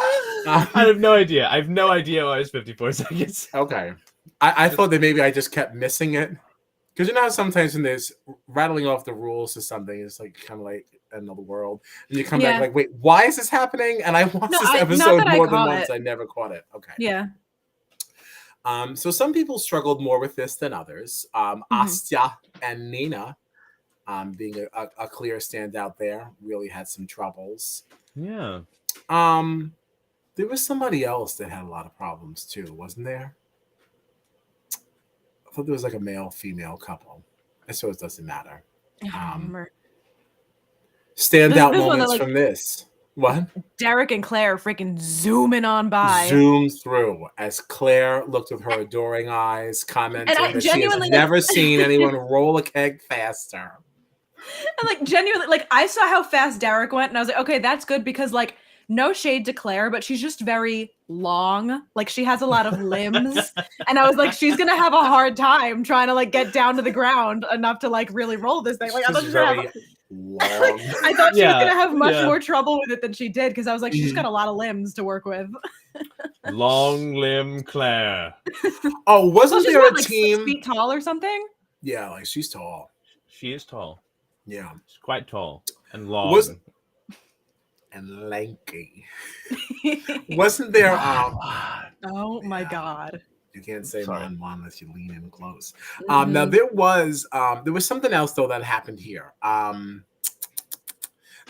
I have no idea. I have no idea why it's 54 seconds. Okay. I thought that maybe I just kept missing it. Because you know how sometimes when there's rattling off the rules to something, it's like kind of like another world. And you come back like, wait, why is this happening? And I watched this episode more than once. I never caught it. Okay. Yeah. So some people struggled more with this than others. Astya and Nina, being a clear standout there, really had some troubles. Yeah. There was somebody else that had a lot of problems too, wasn't there? I thought there was like a male-female couple. I suppose it doesn't matter. Standout moments from this. What? Derek and Claire freaking zooming on by. Zooms through as Claire looked with her adoring eyes, commenting that she has never seen anyone roll a keg faster. And like genuinely, like I saw how fast Derek went, and I was like, okay, that's good because like no shade to Claire, but she's just very long. Like she has a lot of limbs, and I was like, she's gonna have a hard time trying to like get down to the ground enough to like really roll this thing. Like I thought long. I thought she was gonna have much yeah. more trouble with it than she did because I was like, she's got a lot of limbs to work with. Long limb Claire. Oh, wasn't she's there what, a like team? 6 feet tall or something? Yeah, like she's tall. She is tall. Yeah, She's quite tall and long. And lanky. Wasn't there? Oh my god! You can't say Sorry. Mon unless you lean in close. Mhm. Now there was something else though that happened here.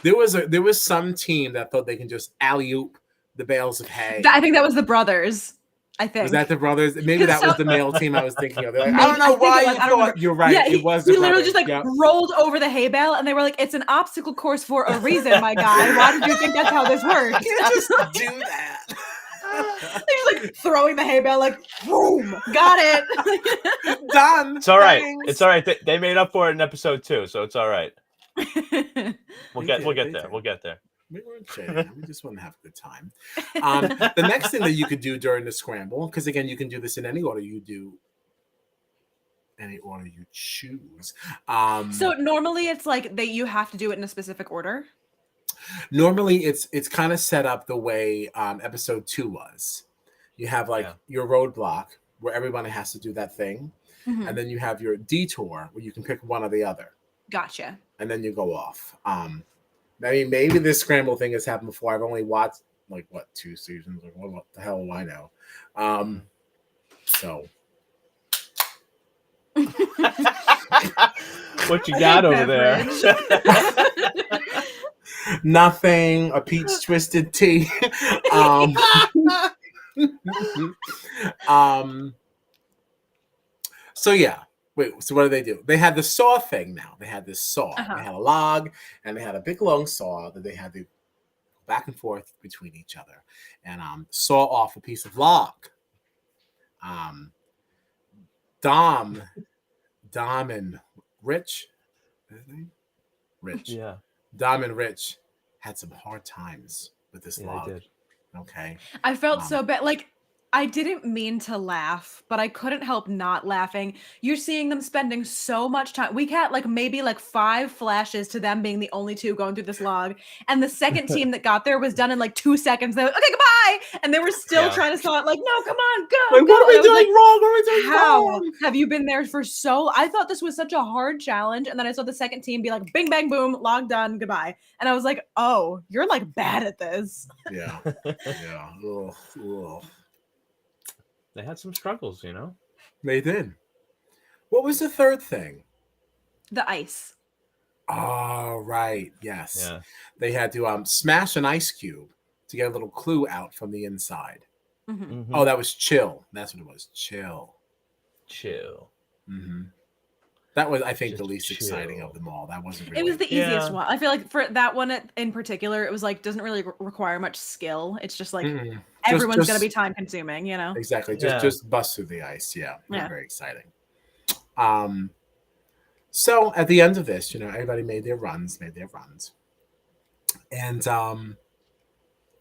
There was some team that thought they can just alley-oop the bales of hay. I think that was the brothers. I think. Was that the brothers? Maybe that was the male team I was thinking of. They're like, Maybe- I don't know why I you don't thought. You're right. Yeah, it was he the literally brothers. just like rolled over the hay bale, and they were like, "It's an obstacle course for a reason, my guy. Why did you think that's how this works?" You can't just do that. They're just like throwing the hay bale, like, boom, got it. Done. It's all right. Thanks. It's all right. They made up for it in episode 2, so it's all right. We'll get there. We'll get there. We weren't shading. We just want to have a good time. The next thing that you could do during the scramble, because again, you can do this in any order you do, any order you choose. So normally it's like that you have to do it in a specific order. Normally it's kind of set up the way episode 2 was. You have like your roadblock where everybody has to do that thing, and then you have your detour where you can pick one or the other. Gotcha. And then you go off. I mean, maybe this scramble thing has happened before. I've only watched like 2 seasons. Like, what the hell do I know? So, what you got over there? Nothing. A peach twisted tea. So yeah. Wait, so what do they do? They had the saw thing now. They had this saw. They had a log, and they had a big long saw that they had to go back and forth between each other and saw off a piece of log. Dom and Rich. Rich. Yeah. Dom and Rich had some hard times with this log. They did. Okay. I felt so bad. Like, I didn't mean to laugh, but I couldn't help not laughing. You're seeing them spending so much time. We got like maybe like 5 flashes to them being the only 2 going through this log. And the second team that got there was done in like 2 seconds. They're like, okay, goodbye. And they were still trying to saw it like, no, come on, go. Like, go. what are we I was doing like, wrong? What are we doing how wrong? have you been there for so? I thought this was such a hard challenge. And then I saw the second team be like, bing, bang, boom, log done, goodbye. And I was like, oh, you're like bad at this. Yeah. Yeah. Ugh, ugh. They had some struggles, you know? They did. What was the third thing? The ice. Oh, right. Yes. Yeah. They had to smash an ice cube to get a little clue out from the inside. Mm-hmm. Oh, that was chill. That's what it was. Chill. Mm-hmm. That was, I think, Just the least chill. exciting of them all. That wasn't really. It was the easiest one. I feel like for that one in particular, it was like doesn't really require much skill. It's just like everyone's gonna be time consuming, you know. Exactly. Just bust through the ice. Yeah. Very exciting. So at the end of this, everybody made their runs, and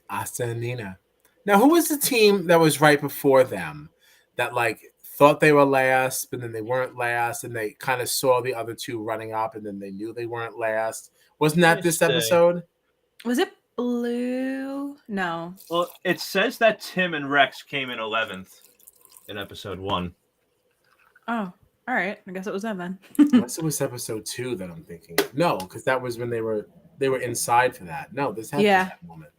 Asta and Nina. Now, who was the team that was right before them that like thought they were last, but then they weren't last, and they kind of saw the other 2 running up, and then they knew they weren't last? Wasn't that this episode? Was it Blue? No. Well, it says that Tim and Rex came in 11th in episode 1. Oh, all right. I guess it was them then. Unless it was episode 2 that I'm thinking of. No, because that was when they were inside for that. No, this happened at that moment.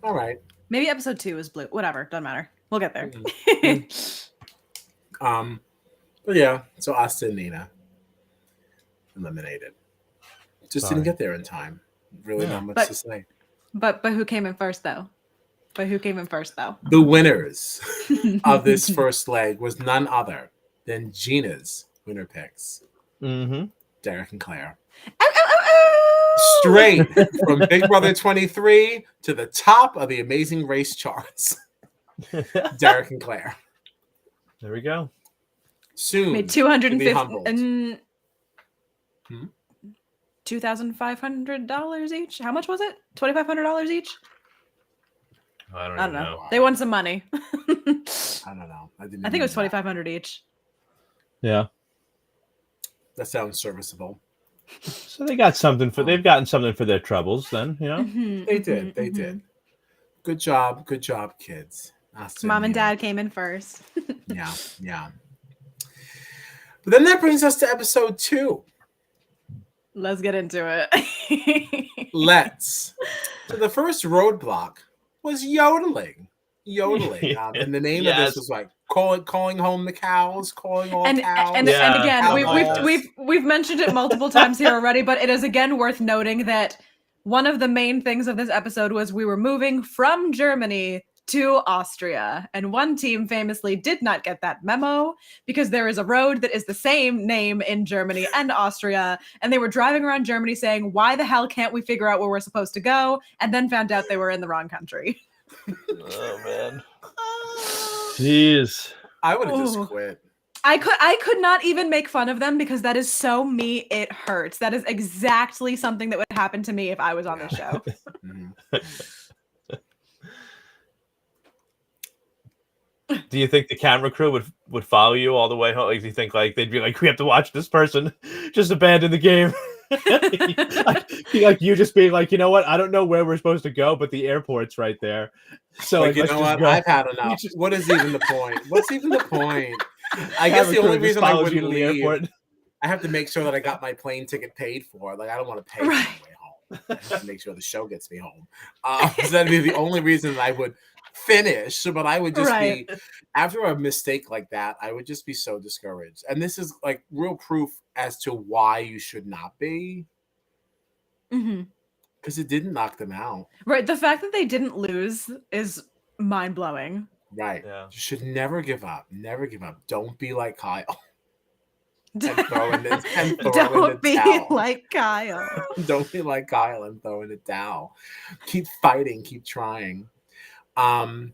All right. Maybe episode 2 is Blue. Whatever. Doesn't matter. We'll get there. But yeah, so Asta and Nina eliminated. Just didn't get there in time. Really not much to say. But who came in first though? The winners of this first leg was none other than Gina's winner picks. Mm-hmm. Derek and Claire. Straight from Big Brother 23 to the top of the Amazing Race charts. Derek and Claire. There we go. Soon. Made $250 and $2,500 each. How much was it? $2,500 each. I don't know. They won some money. I don't know. I think it was $2,500 each. Yeah. That sounds serviceable. So they've gotten something for their troubles. Then They did. Good job, kids. Mom and Dad came in first. Yeah. But then that brings us to episode 2. Let's get into it. Let's. So the first roadblock was yodeling. And the name of this was like calling home the cows, calling all cows. And again, we've mentioned it multiple times here already, but it is again worth noting that one of the main things of this episode was we were moving from Germany to Austria, and one team famously did not get that memo because there is a road that is the same name in Germany and Austria, and they were driving around Germany saying, why the hell can't we figure out where we're supposed to go, and then found out they were in the wrong country. Oh man. Jeez. I would have just quit. I could not even make fun of them because that is so me, it hurts. That is exactly something that would happen to me if I was on this show. Do you think the camera crew would follow you all the way home? Like, do you think like they'd be like, we have to watch this person just abandon the game? like you just being like, you know what? I don't know where we're supposed to go, but the airport's right there. So like, you know what? I've had enough. What is even the point? What's even the point? I guess the only reason I wouldn't leave, the airport. I have to make sure that I got my plane ticket paid for. Like, I don't want to pay on my way home. I have to make sure the show gets me home. So that'd be the only reason that I would finish. But I would just be, after a mistake like that, I would just be so discouraged. And this is like real proof as to why you should not be. Because it didn't knock them out. Right. The fact that they didn't lose is mind-blowing. Right. Yeah. You should never give up. Never give up. Don't be like Kyle. Don't be like Kyle. Don't be like Kyle and throw in the towel. Keep fighting. Keep trying. So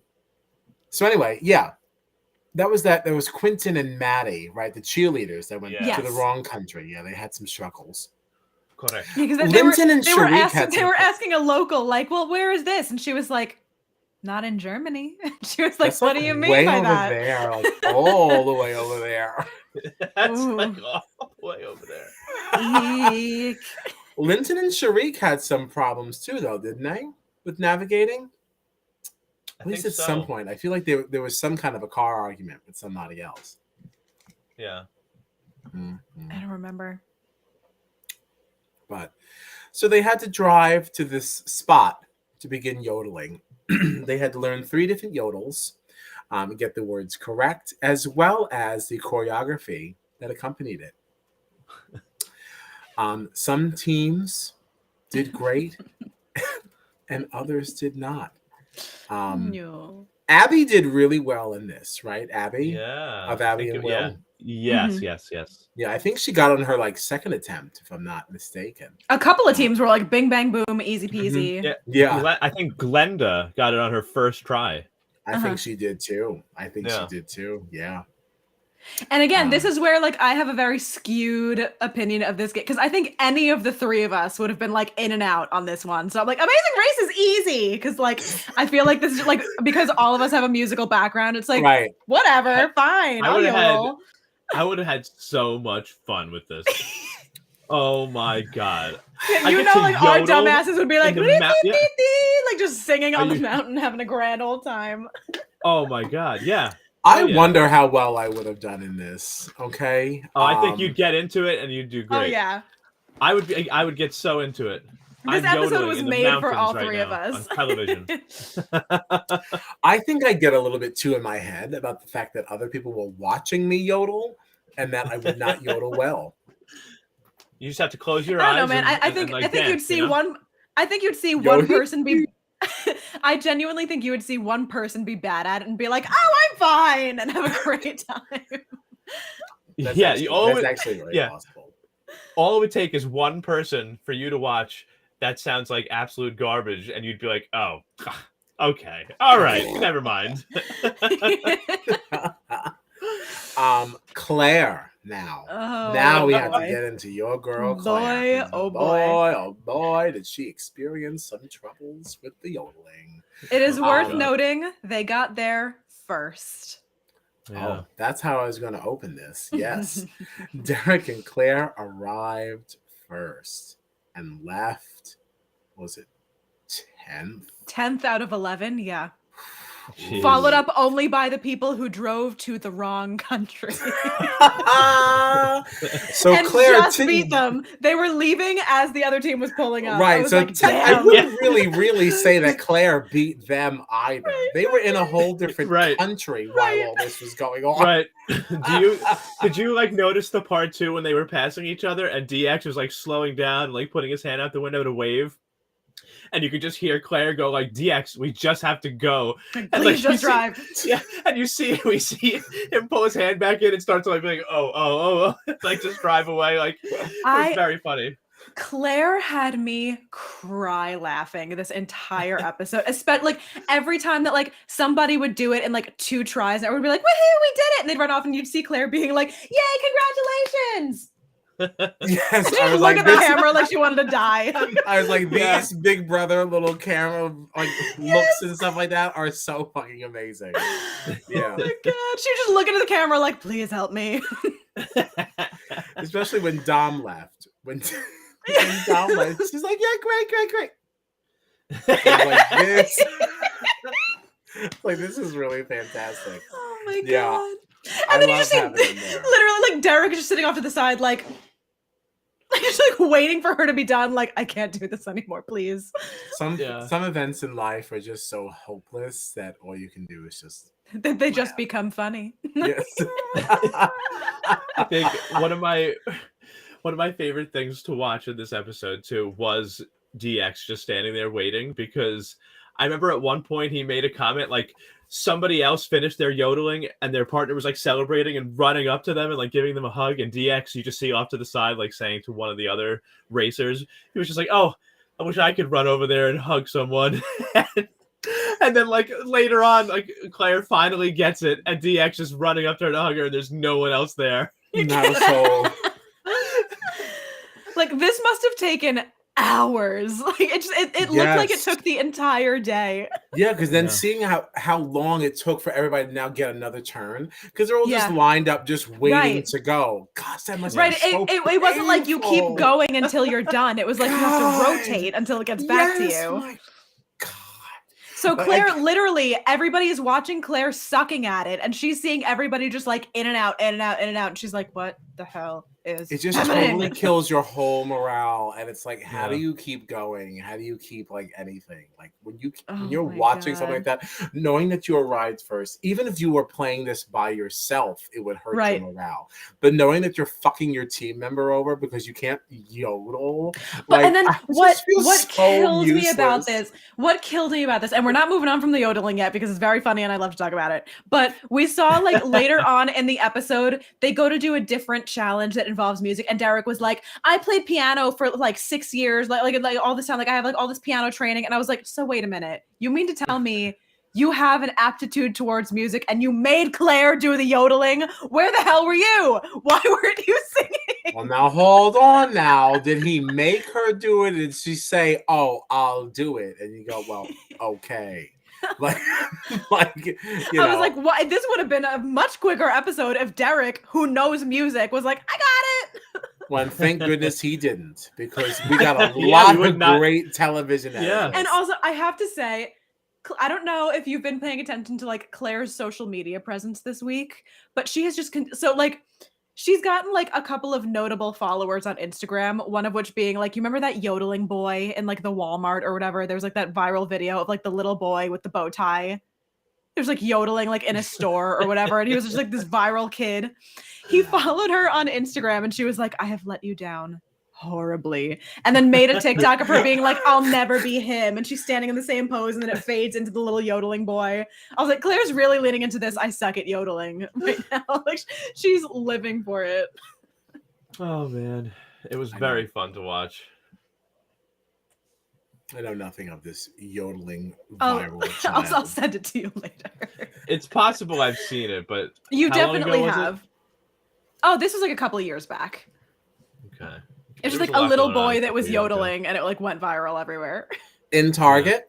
anyway, yeah. That was that. There was Quentin and Maddie, right? The cheerleaders that went to the wrong country. Yeah, they had some struggles. Correct. Because they were asking a local, like, well, where is this? And she was like, not in Germany. She was like, what do you mean by that? There, like, all the way over there. That's like all the way over there. Eek. Linton and Sharik had some problems too, though, didn't they? With navigating? At least at some point. I feel like there was some kind of a car argument with somebody else. Yeah. I don't remember. But so they had to drive to this spot to begin yodeling. They had to learn 3 different yodels, get the words correct, as well as the choreography that accompanied it. Some teams did great, and others did not. No. Abby did really well in this, right? Abby? Yeah. Of Abby and Will? Yeah. Yes. Yeah, I think she got on her like second attempt, if I'm not mistaken. A couple of teams were like bing bang boom, easy peasy. Yeah. I think Glenda got it on her first try. I think she did too. Yeah. And again, this is where like I have a very skewed opinion of this game because I think any of the 3 of us would have been like in and out on this one. So I'm like, Amazing Race is easy because like I feel like this is like because all of us have a musical background. It's like whatever, fine. I would have had so much fun with this. Oh my god! Yeah, you know, like our dumbasses would be like, like just singing on the mountain, having a grand old time. Oh my god! Yeah. I wonder how well I would have done in this. Okay. I think you'd get into it and you'd do great. Oh yeah. I would get so into it. This episode was made for all 3 of us. On television. I think I get a little bit too in my head about the fact that other people were watching me yodel and that I would not yodel well. You just have to close your eyes. I don't know, man. I think you'd see one. I think you'd see one person be. I genuinely think you would see one person be bad at it and be like, "Oh, I'm fine," and have a great time. That's actually very possible. All it would take is one person for you to watch that sounds like absolute garbage, and you'd be like, "Oh, okay, all right, never mind." Claire. Now we have to get into your girl, Claire. Boy, did she experience some troubles with the yodeling. It is worth noting they got there first. Yeah. Oh, that's how I was going to open this. Yes. Derek and Claire arrived first and left, was it 10th? 10th out of 11, yeah. Jeez. Followed up only by the people who drove to the wrong country. So and Claire just beat them. They were leaving as the other team was pulling up. Right. I was So like, I damn. wouldn't really say that Claire beat them either. They were in a whole different country while all this was going on. Right. Did you like notice the part too when they were passing each other and DX was like slowing down, like putting his hand out the window to wave? And you could just hear Claire go like, "DX, we just have to go." Please and like, just drive. And we see him pull his hand back in and start to like be like, oh, like just drive away. Like it was very funny. Claire had me cry laughing this entire episode. Especially like every time that like somebody would do it in like 2 tries, and everyone would be like, "Woohoo, we did it!" And they'd run off, and you'd see Claire being like, "Yay, congratulations!" Yes, she just look at the camera like she wanted to die. I was like, these Big Brother little camera like looks and stuff like that are so fucking amazing. Yeah. Oh my god, she just look into the camera like, please help me. Especially when Dom left. When Dom left, she's like, yeah, great. Like this. Like this is really fantastic. Oh my god. Yeah. And then you just see literally like Derek is just sitting off to the side like just like waiting for her to be done, like, I can't do this anymore, please. Some events in life are just so hopeless that all you can do is just they just become funny. Yes. I think one of my favorite things to watch in this episode too was DX just standing there waiting, because I remember at one point he made a comment like somebody else finished their yodeling and their partner was like celebrating and running up to them and like giving them a hug, and DX, you just see off to the side like saying to one of the other racers, he was just like, "Oh, I wish I could run over there and hug someone." And then like later on, like Claire finally gets it and DX is running up there to hug her and there's no one else there. No. Like this must have taken hours. Like it looked like it took the entire day. Yeah, because then seeing how long it took for everybody to now get another turn, because they're all just lined up just waiting to go. Gosh, that must have been so it wasn't like you keep going until you're done. It was like you have to rotate until it gets back to you. My God. So Claire, literally, everybody is watching Claire sucking at it, and she's seeing everybody just like in and out, and she's like, "What the hell is?" It just totally kills your whole morale, and it's like, how do you keep going? How do you keep like anything? Like when you're watching something like that, knowing that you arrived first, even if you were playing this by yourself, it would hurt your morale. But knowing that you're fucking your team member over because you can't yodel, and then what killed me about this? What killed me about this? And we're not moving on from the yodeling yet because it's very funny and I love to talk about it. But we saw like later on in the episode, they go to do a different challenge that involves music, and Derek was like, "I played piano for like 6 years, like all this time, like I have like all this piano training." And I was like, "So wait a minute, you mean to tell me you have an aptitude towards music and you made Claire do the yodeling? Where the hell were you? Why weren't you singing?" Well, now hold on. Now, did he make her do it? Did she say, "Oh, I'll do it"? And you go, "Well, okay." Like you know. I was like, "What? This would have been a much quicker episode if Derek, who knows music, was like, I got it." Well, thank goodness he didn't, because we got a lot of great television. And also, I have to say, I don't know if you've been paying attention to like Claire's social media presence this week, but she has just she's gotten like a couple of notable followers on Instagram, one of which being like, you remember that yodeling boy in like the Walmart or whatever? There was like that viral video of like the little boy with the bow tie. There's like yodeling like in a store or whatever. And he was just like this viral kid. He followed her on Instagram and she was like, "I have let you down horribly," and then made a TikTok of her being like, "I'll never be him," and she's standing in the same pose, and then it fades into the little yodeling boy. I was like, Claire's really leaning into this "I suck at yodeling" right now. Like she's living for it. Oh man, it was very fun to watch. I know nothing of this yodeling viral. I'll send it to you later. It's possible I've seen it, but you definitely have. Oh, this was like a couple of years back. Okay. It was just like a little boy that was yodeling and it like went viral everywhere. In Target?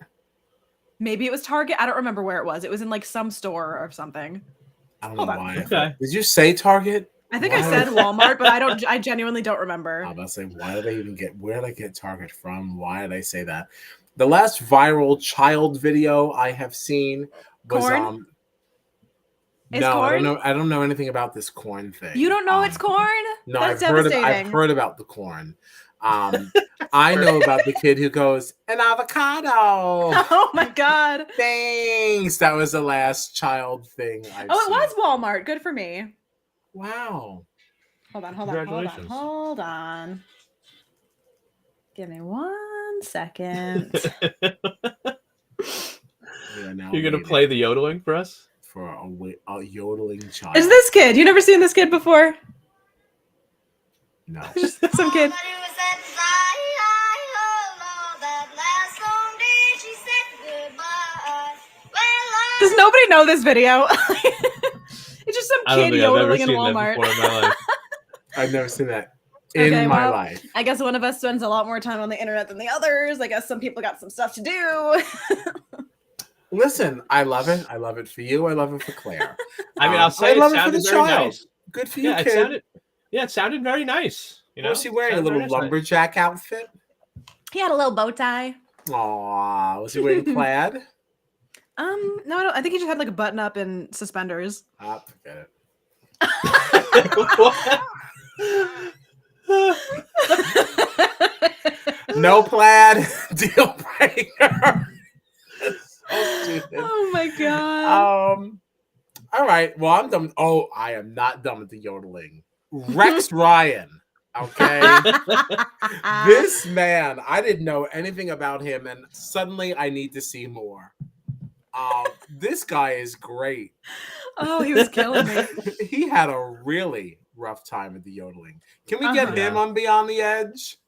Maybe it was Target. I don't remember where it was. It was in like some store or something. I don't know why. Okay. Did you say Target? I think I said Walmart, but I genuinely don't remember. I'm about to say, where did I get Target from? Why did I say that? The last viral child video I have seen was Corn? No, corn? I don't know anything about this corn thing. You don't know it's corn? No, That's I've devastating. heard about the corn. I know about the kid who goes, an avocado. Oh my God. Thanks. That was the last child thing I've seen. It was Walmart. Good for me. Wow. Hold on. Congratulations. Hold on. Give me 1 second. You're going to play the yodeling for us? For a yodeling child. Is this kid? You never seen this kid before? No. Some kid. Does nobody know this video? It's just some kid yodeling in Walmart. I've never seen that in my life. I guess one of us spends a lot more time on the internet than the others. I guess some people got some stuff to do. Listen, I love it. I love it for you. I love it for Claire. I mean, I'll say it sounded very nice. Good for you, kid. It sounded very nice. You know, was he wearing a little lumberjack outfit? He had a little bow tie. Aw, was he wearing plaid? No, I think he just had like a button up and suspenders. Forget it. No plaid, deal breaker. So stupid. Oh my God. All right. Well, I'm done. Oh, I am not done with the yodeling. Rex Ryan. Okay. This man, I didn't know anything about him, and suddenly I need to see more. This guy is great. Oh, he was killing me. He had a really rough time with the yodeling. Can we get him on Beyond the Edge?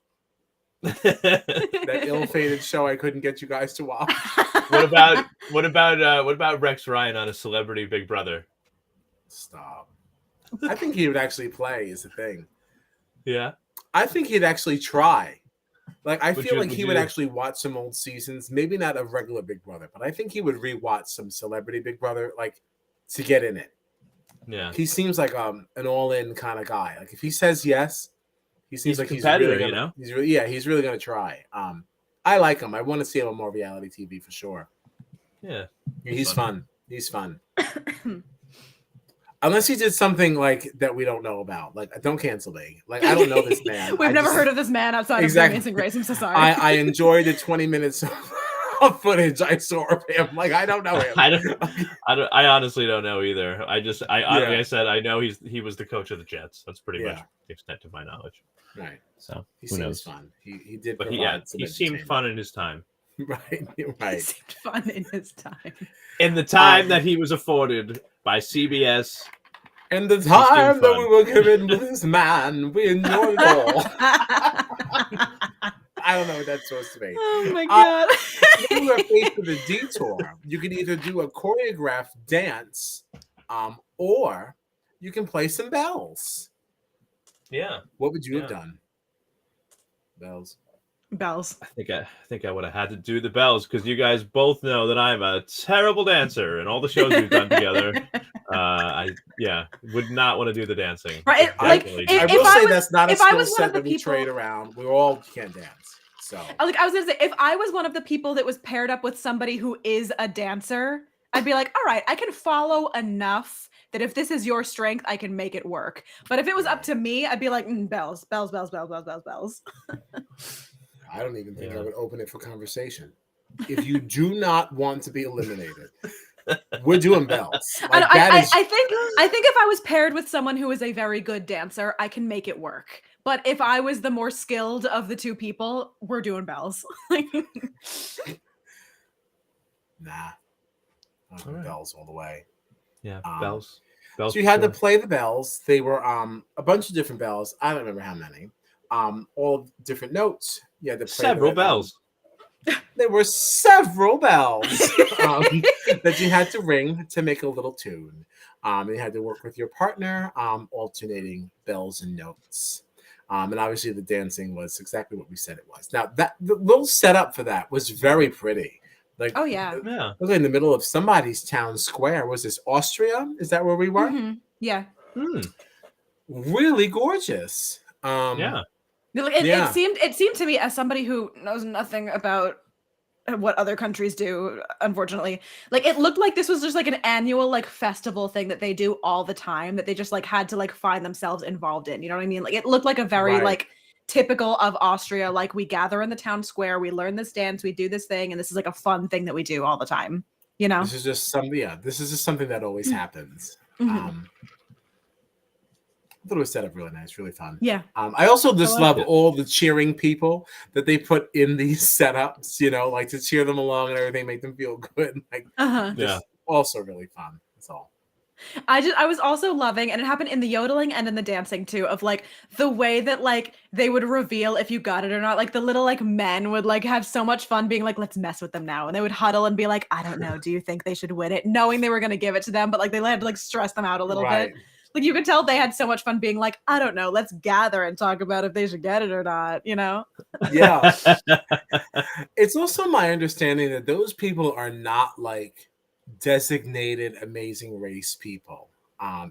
That ill-fated show I couldn't get you guys to watch. What about Rex Ryan on a Celebrity Big Brother? Stop. I think he would actually play is the thing. Yeah. I think he'd actually try. Like, I feel like he would actually watch some old seasons, maybe not of regular Big Brother, but I think he would rewatch some Celebrity Big Brother, like, to get in it. Yeah. He seems like an all-in kind of guy. Like, if he says yes, he seems like he's really gonna, you know? He's really going to try. I like him. I want to see him on more reality TV for sure. Yeah. He's fun. He's fun. Unless he did something like that we don't know about. Like, don't cancel me. Like, I don't know this man. We've never heard of this man outside of Amazing Grace. I'm so sorry. I enjoyed the 20 minutes of footage I saw of him. Like, I don't know him. I honestly don't know either. Like I said, I know he was the coach of the Jets. That's pretty much the extent of my knowledge. Right. So he seems fun. He did. But he seemed fun in his time. Right. He seemed fun in his time. In the time that he was afforded by CBS. And the time that we were given with this man, we enjoyed it all. I don't know what that's supposed to be. Oh my God. If you are faced with a detour, you can either do a choreographed dance, or you can play some bells. Yeah. What would you have done? Bells. Bells. I think I would have had to do the bells because you guys both know that I'm a terrible dancer, and all the shows we've done together. I would not want to do the dancing. Right. I will say that's not a skill set that we trade around. We all can't dance. So I was gonna say, if I was one of the people that was paired up with somebody who is a dancer, I'd be like, all right, I can follow enough that if this is your strength, I can make it work. But if it was up to me, I'd be like, bells, bells, bells, bells, bells, bells, bells. I don't even think I would open it for conversation. If you do not want to be eliminated, we're doing bells. Like, I think if I was paired with someone who is a very good dancer, I can make it work. But if I was the more skilled of the two people, we're doing bells. Nah. Bells all the way. Yeah, bells. Bells. So you had to play the bells. They were a bunch of different bells. I don't remember how many. All different notes. You had to play several bells. There were several bells that you had to ring to make a little tune. You had to work with your partner, alternating bells and notes. And obviously the dancing was exactly what we said it was. Now the little setup for that was very pretty. Like, oh yeah. Look, in the middle of somebody's town square. Was this Austria? Is that where we were? Mm-hmm. Yeah. really gorgeous. Yeah. It seemed to me, as somebody who knows nothing about what other countries do, unfortunately, like it looked like this was just like an annual like festival thing that they do all the time, that they just like had to like find themselves involved in. You know what I mean? Like it looked like a very like typical of Austria. Like we gather in the town square, we learn this dance, we do this thing, and this is like a fun thing that we do all the time. You know, this is just something that always happens. I thought it was set up really nice, really fun. Yeah. I also just love all the cheering people that they put in these setups, you know, like to cheer them along and everything, make them feel good. Like, also really fun. That's all. I was also loving, and it happened in the yodeling and in the dancing too, of like the way that like they would reveal if you got it or not. Like the little like men would like have so much fun being like, let's mess with them now. And they would huddle and be like, I don't know, do you think they should win it? Knowing they were going to give it to them, but like they had to like stress them out a little bit. Like you could tell they had so much fun being like, I don't know, let's gather and talk about if they should get it or not, you know? Yeah. It's also my understanding that those people are not like designated amazing race people.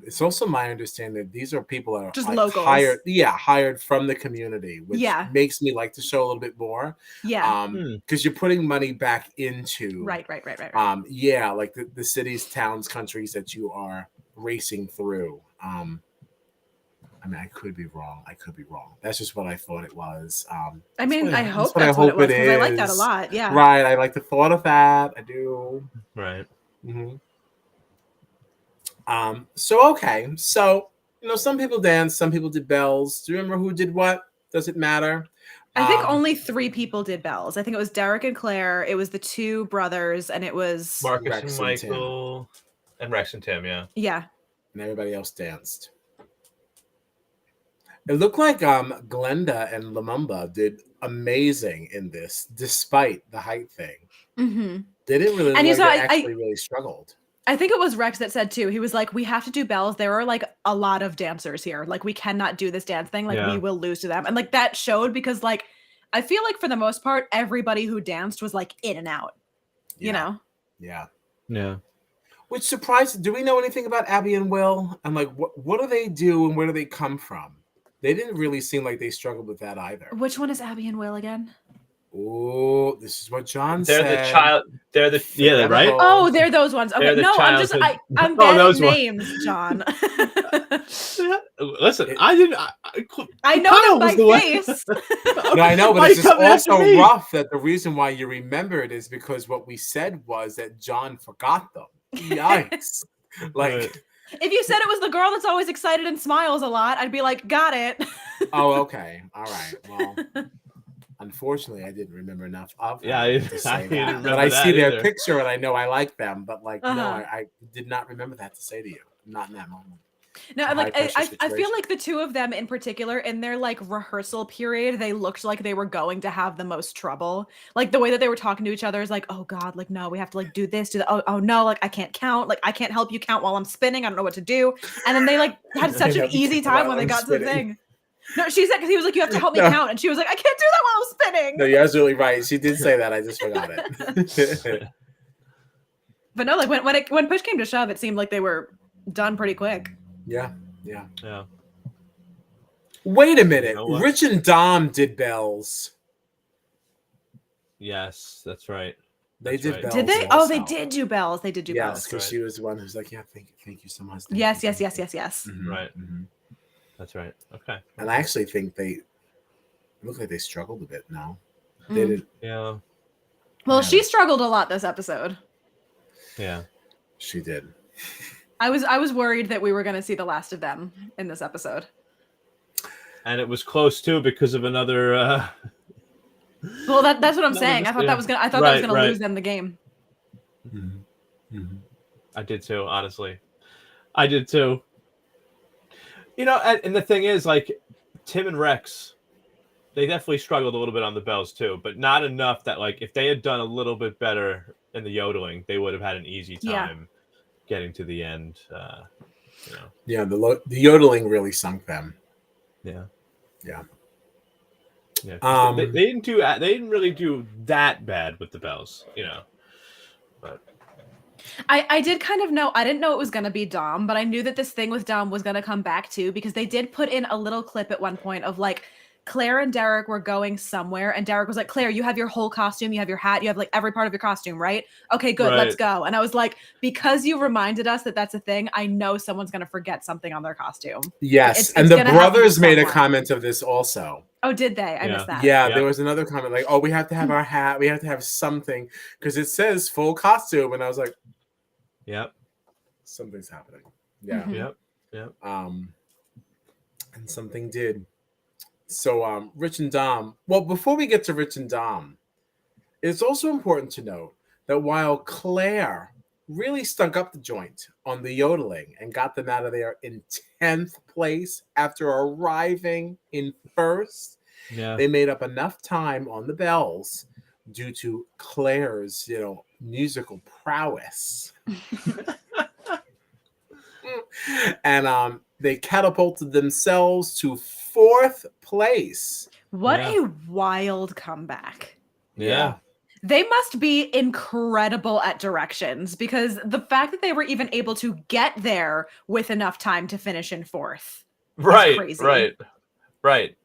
It's also my understanding that these are people that are just like locals. hired from the community, which makes me like the show a little bit more. Yeah. Because you're putting money back into right. Yeah, like the cities, towns, countries that you are racing through. I mean, I could be wrong. That's just what I thought it was. I mean, I hope that's what it was, because I like that a lot. Yeah. Right. I like the thought of that. I do. Right. Mm-hmm. So, okay. So, you know, some people danced, some people did bells. Do you remember who did what? Does it matter? I think only 3 people did bells. I think it was Derek and Claire. It was the 2 brothers, and it was Marcus and Michael and Rex and Tim. Yeah. Yeah. And everybody else danced. It looked like Glenda and Lumumba did amazing in this, despite the height thing. Mm-hmm. They didn't really. And they actually really struggled. I think it was Rex that said too. He was like, "We have to do bells. There are like a lot of dancers here. Like we cannot do this dance thing. Like we will lose to them." And like that showed, because like I feel like for the most part, everybody who danced was like in and out. You know. Yeah. Yeah. Which surprised. Do we know anything about Abby and Will? And like, what do they do and where do they come from? They didn't really seem like they struggled with that either. Which one is Abby and Will again? Oh, this is what John said. They're the child. They're the right. Oh, they're those ones. Okay, no, I'm bad at names, John. Listen, I didn't. I know them by face. No, I know, but it's just also rough that the reason why you remember it is because what we said was that John forgot them. Yikes! Like. If you said it was the girl that's always excited and smiles a lot, I'd be like, got it. Oh, okay. All right. Well, unfortunately, I didn't remember enough of them to say that. But I see their picture and I know I like them. But like, no, I did not remember that to say to you. Not in that moment. No, like I feel like the 2 of them in particular, in their like rehearsal period, they looked like they were going to have the most trouble. Like the way that they were talking to each other is like, oh God, like no, we have to like do this, do that. Oh no, like I can't count, like I can't help you count while I'm spinning. I don't know what to do. And then they like had such an easy time when they got to the thing. No, she said, because he was like, you have to help me count, and she was like, I can't do that while I'm spinning. No, you're absolutely right. She did say that. I just forgot it. But no, like when push came to shove, it seemed like they were done pretty quick. Yeah. Wait a minute. Rich and Dom did bells. Yes, that's right. They did bells. Did they? Also. Oh, they did do bells. They did do bells. Yes, because she was the one who's like, yeah, thank you so much. Yes. Mm-hmm. Right. Mm-hmm. That's right. Okay. And I actually think they look like they struggled a bit now. They did. Yeah. Well, she struggled a lot this episode. Yeah. She did. I was worried that we were going to see the last of them in this episode. And it was close too because of another. Well, that's what I'm saying. I thought that was gonna lose them the game. Mm-hmm. Mm-hmm. I did too. Honestly, I did too. You know, and the thing is, like Tim and Rex, they definitely struggled a little bit on the bells too, but not enough that like if they had done a little bit better in the yodeling, they would have had an easy time. Getting to the end, you know. Yeah, the yodeling really sunk them. Yeah. They didn't really do that bad with the bells, you know. But I did kind of know, I didn't know it was going to be Dom, but I knew that this thing with Dom was going to come back too, because they did put in a little clip at one point of like Claire and Derek were going somewhere, and Derek was like, Claire, you have your whole costume, you have your hat, you have like every part of your costume, right? Okay, good, let's go. And I was like, because you reminded us that that's a thing, I know someone's going to forget something on their costume. Yes, and the brothers made a comment of this also. Oh, did they? I missed that. Yeah, there was another comment like, oh, we have to have our hat, we have to have something, because it says full costume, and I was like, yep, something's happening. Yeah. Yep. And something did. So Rich and Dom, well, before we get to Rich and Dom, it's also important to note that while Claire really stunk up the joint on the yodeling and got them out of there in 10th place after arriving in first, they made up enough time on the bells due to Claire's, musical prowess. And they catapulted themselves to 4th place. What a wild comeback. Yeah. They must be incredible at directions, because the fact that they were even able to get there with enough time to finish in 4th. Right. Crazy. Right.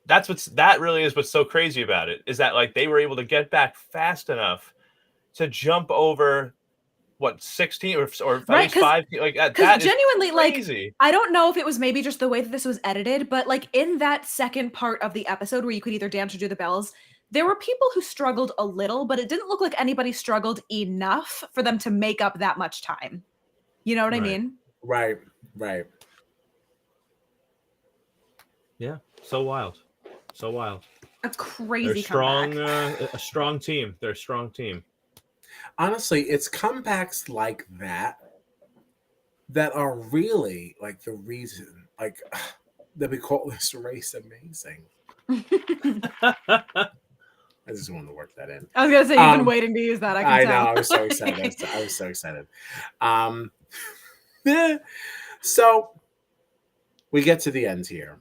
That really is what's so crazy about it, is that like they were able to get back fast enough to jump over 16 or at least 5, like that genuinely, like, I don't know if it was maybe just the way that this was edited, but like in that second part of the episode where you could either dance or do the bells, there were people who struggled a little, but it didn't look like anybody struggled enough for them to make up that much time. You know what I mean? Right. Yeah, so wild. A crazy They're strong, a strong team. They're a strong team. Honestly, it's comebacks like that are really like the reason, like, that we call this race amazing. I just wanted to work that in. I was gonna say, you've been waiting to use that. I know. I was so excited. I was so excited. So we get to the end here,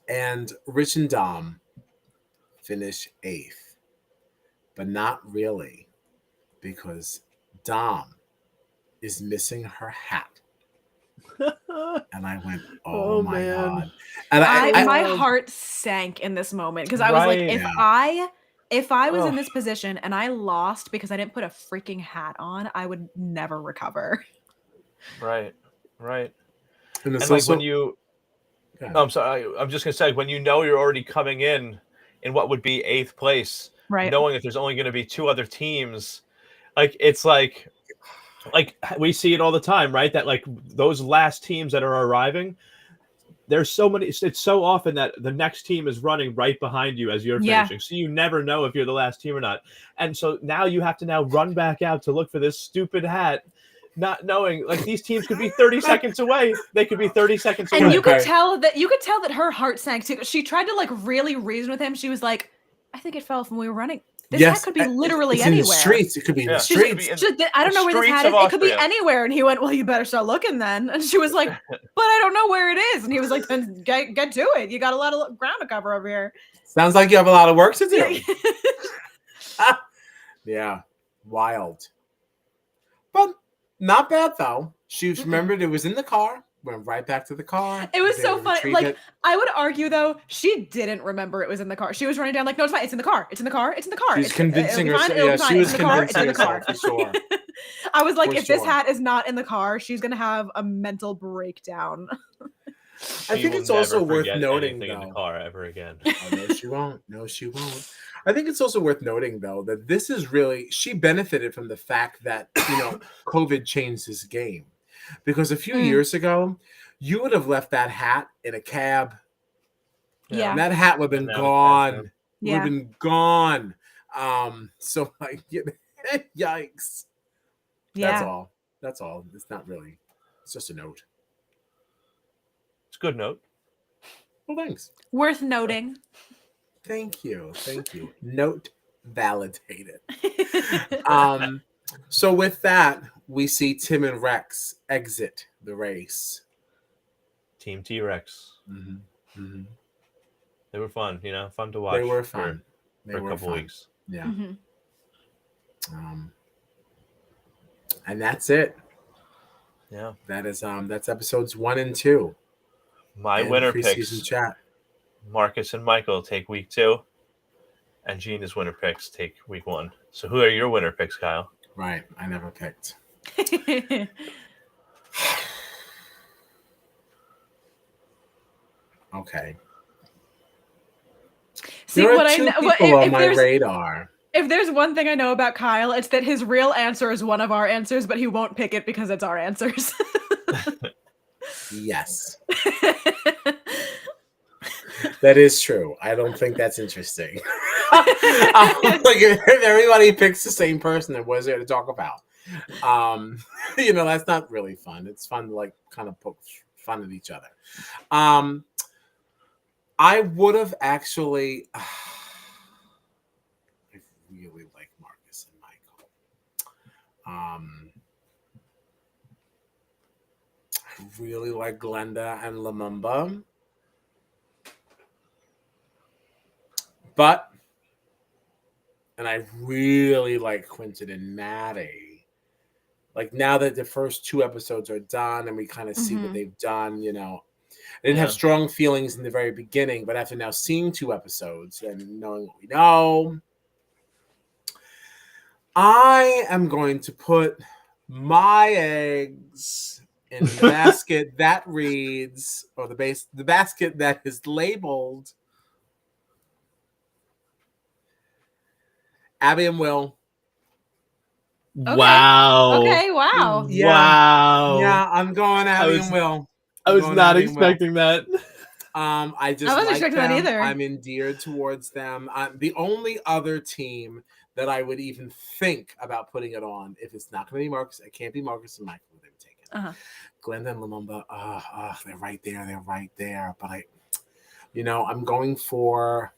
and Rich and Dom finish 8th, but not really, because Dom is missing her hat. And I went, oh my God. And my heart sank in this moment, because I was like, if I was in this position and I lost because I didn't put a freaking hat on, I would never recover. Right. And it's like also, when you, I'm sorry, I'm just gonna say, when you know you're already coming in what would be 8th place, knowing that there's only going to be 2 other teams, like it's like we see it all the time, right? That like those last teams that are arriving, there's so many. It's so often that the next team is running right behind you as you're finishing, so you never know if you're the last team or not. And so now you have to run back out to look for this stupid hat, not knowing like these teams could be 30 seconds away. They could be 30 seconds away. And you could tell that her heart sank too. She tried to like really reason with him. She was like, I think it fell from when we were running. This hat could be literally anywhere. In the streets. It could be in the streets. I don't know where this hat is. It could be anywhere. And he went, well, you better start looking then. And she was like, but I don't know where it is. And he was like, then get to it. You got a lot of ground to cover over here. Sounds like you have a lot of work to do. Yeah. Wild. But not bad, though. She remembered it was in the car. Went right back to the car. It was so funny. Like, I would argue, though, she didn't remember it was in the car. She was running down like, no, it's fine. It's in the car. It's in the car. It's in the car. She's convincing herself. Yeah, she was convincing herself for sure. I was like, if this hat is not in the car, she's going to have a mental breakdown. I think it's also worth noting, though. In the car ever again. Oh, no, she won't. No, she won't. I think it's also worth noting, though, that this is really, she benefited from the fact that, COVID changed this game. Because a few years ago, you would have left that hat in a cab. Yeah. And that hat would have been gone. Would have been gone. So, like, yikes. Yeah. That's all. It's not really. It's just a note. It's a good note. Well, thanks. Worth noting. Thank you. Note validated. So with that, we see Tim and Rex exit the race. Team T-Rex. Mm-hmm. Mm-hmm. They were fun, fun to watch. They were fun. For a couple weeks. Yeah. Mm-hmm. And that's it. Yeah. That is that's episodes 1 and 2. My and winner preseason picks chat. Marcus and Michael take week 2, and Gina's winner picks take week 1. So who are your winner picks, Kyle? Right. I never picked. Okay. See, there are what I two know, people on my radar. If there's one thing I know about Kyle, it's that his real answer is one of our answers, but he won't pick it because it's our answers. Yes. That is true. I don't think that's interesting. Like if everybody picks the same person, then what is there to talk about? That's not really fun. It's fun to like kind of poke fun at each other. I would have actually. I really like Marcus and Michael. I really like Glenda and Lumumba. And I really like Quentin and Maddie. Like now that the first 2 episodes are done and we kind of see what they've done, I didn't have strong feelings in the very beginning, but after now seeing 2 episodes and knowing what we know, I am going to put my eggs in the basket that reads, or the basket that is labeled Abby and Will. Okay. Wow. Okay, wow. Yeah. Wow. Yeah, I'm going Abby and Will. I was not expecting that. I wasn't expecting that either. I'm endeared towards them. The only other team that I would even think about putting it on, if it's not going to be Marcus, it can't be Marcus and Michael. They would take it. Glenda and Lumumba, they're right there. They're right there. But I'm going for.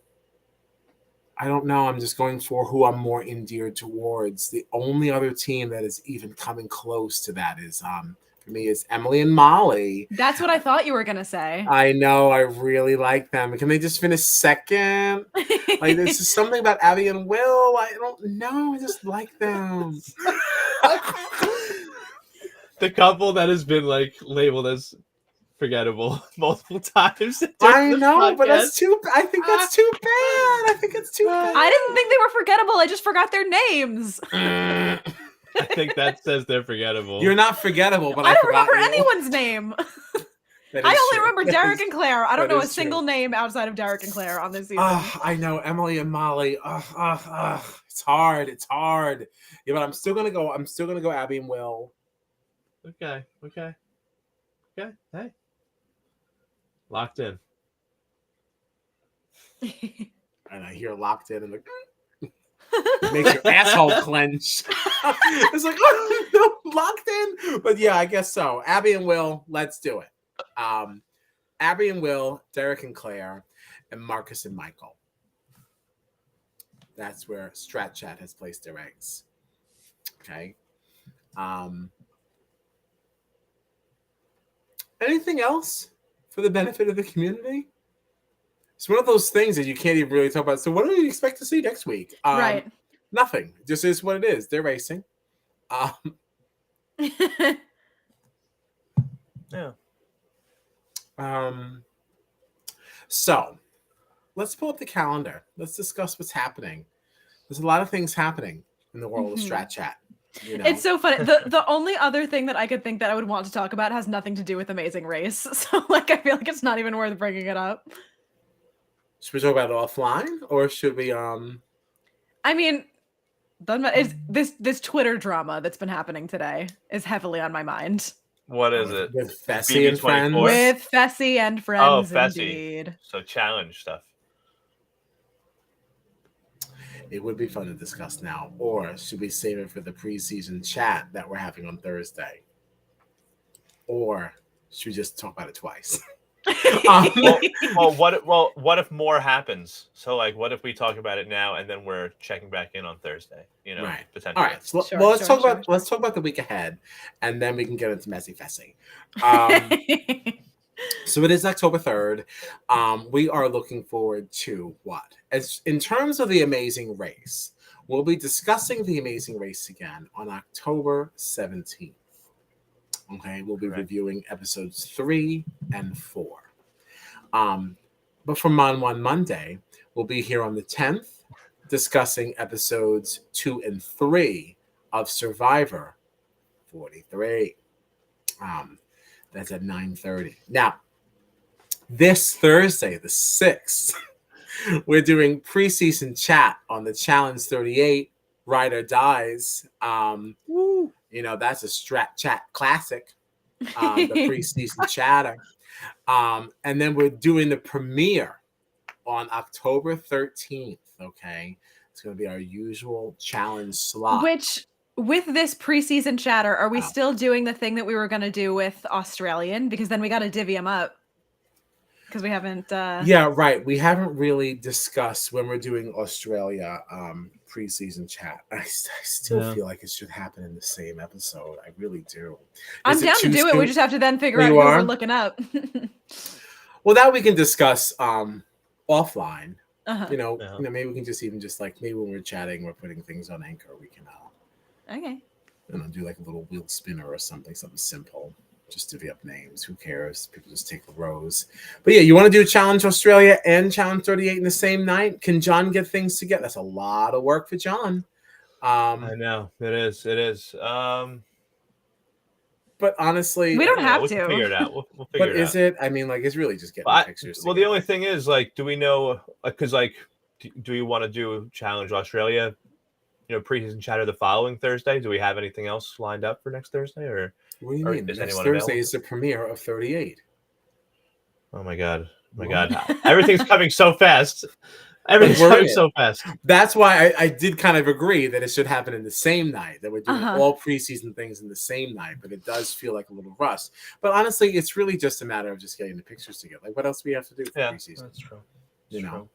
I don't know. I'm just going for who I'm more endeared towards. The only other team that is even coming close to that is for me is Emily and Molly. That's what I thought you were gonna say. I know. I really like them. Can they just finish second? Like there's just something about Abby and Will. I don't know. I just like them. The couple that has been like labeled as forgettable multiple times. I know, but that's too. I think that's too bad. I think it's too bad. I didn't think they were forgettable. I just forgot their names. I think that says they're forgettable. You're not forgettable, but I don't forgot remember anyone's name. I only remember Derek and Claire. I don't know a single name outside of Derek and Claire on this season. I know Emily and Molly. It's hard. It's hard. Yeah, but I'm still gonna go Abby and Will. Okay. Hey. Locked in. And I hear locked in and like it makes your asshole clench. It's like, oh no, locked in. But yeah, I guess so. Abby and Will, let's do it. Abby and Will, Derek and Claire, and Marcus and Michael. That's where Strat Chat has placed their eggs. Okay. Anything else for the benefit of the community? It's one of those things that you can't even really talk about. So what do you expect to see next week? Right. Nothing. It just is what it is. They're racing. Yeah. So let's pull up the calendar. Let's discuss what's happening. There's a lot of things happening in the world of Strat Chat. It's so funny. The only other thing that I could think that I would want to talk about has nothing to do with Amazing Race. So like I feel like it's not even worth bringing it up. Should we talk about it offline, or should we? I mean, this Twitter drama that's been happening today is heavily on my mind. What is it? With Fessy and friends. With Fessy and friends, Fessy. indeed. So challenge stuff. It would be fun to discuss now, or should we save it for the preseason chat that we're having on Thursday? Or should we just talk about it twice? What if more happens? So like, what if we talk about it now and then we're checking back in on Thursday? Right. Potentially. All right. So, let's talk about the week ahead, and then we can get into Messy Fessy. So it is October 3rd. We are looking forward to what? As in terms of the Amazing Race, we'll be discussing The Amazing Race again on October 17th. Okay, we'll be reviewing episodes 3 and 4. But for Mon Monday, we'll be here on the 10th discussing episodes 2 and 3 of Survivor 43. That's at 9:30. Now, this Thursday, the 6th, we're doing preseason chat on the Challenge 38, Ride or Dies. Woo. You know, that's a Strat Chat classic, the preseason chatter. And then we're doing the premiere on October 13th, okay? It's going to be our usual challenge slot. Which, with this preseason chatter, are we still doing the thing that we were going to do with Australian? Because then we got to divvy them up. Because we haven't... Yeah, right. We haven't really discussed when we're doing Australia preseason chat. I still feel like it should happen in the same episode. I really do. I'm down to do it. We just have to then figure out who we're looking up. Well, that we can discuss offline. Uh-huh. You know, maybe we can just maybe when we're chatting, we're putting things on Anchor. We can okay. You know, do like a little wheel spinner or something simple. Just divvy up names. Who cares? People just take the rows. But yeah, you want to do Challenge Australia and Challenge 38 in the same night? Can John get things together? That's a lot of work for John. I know it is. It is. But honestly, we don't have to figure it out. We'll figure it out. But is it? I mean, like, it's really just getting pictures. Well, the only thing is, like, do we know? Because, like, do we want to do Challenge Australia? You know, preseason chatter the following Thursday. Do we have anything else lined up for next Thursday, or? What do you mean? Next Thursday is the premiere of 38. Oh my god! Oh my god! Everything's coming so fast. Everything's coming so fast. That's why I did kind of agree that it should happen in the same night. That we're doing all preseason things in the same night, but it does feel like a little rush. But honestly, it's really just a matter of just getting the pictures together. Like, what else do we have to do for preseason? That's true. You know,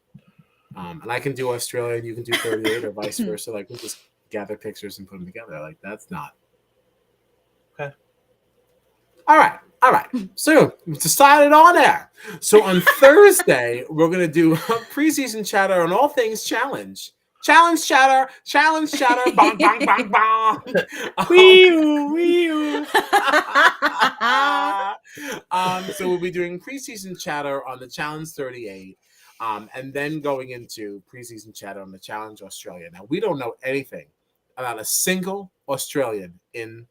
and I can do Australia, and you can do 38, or vice versa. Like, we'll just gather pictures and put them together. Like, that's not okay. All right. So we decided on air. So on Thursday, we're going to do a preseason chatter on all things challenge. Challenge chatter. Bong, bong, bong, bong. Wee-oo. So we'll be doing preseason chatter on the Challenge 38. And then going into preseason chatter on the Challenge Australia. Now, we don't know anything about a single Australian in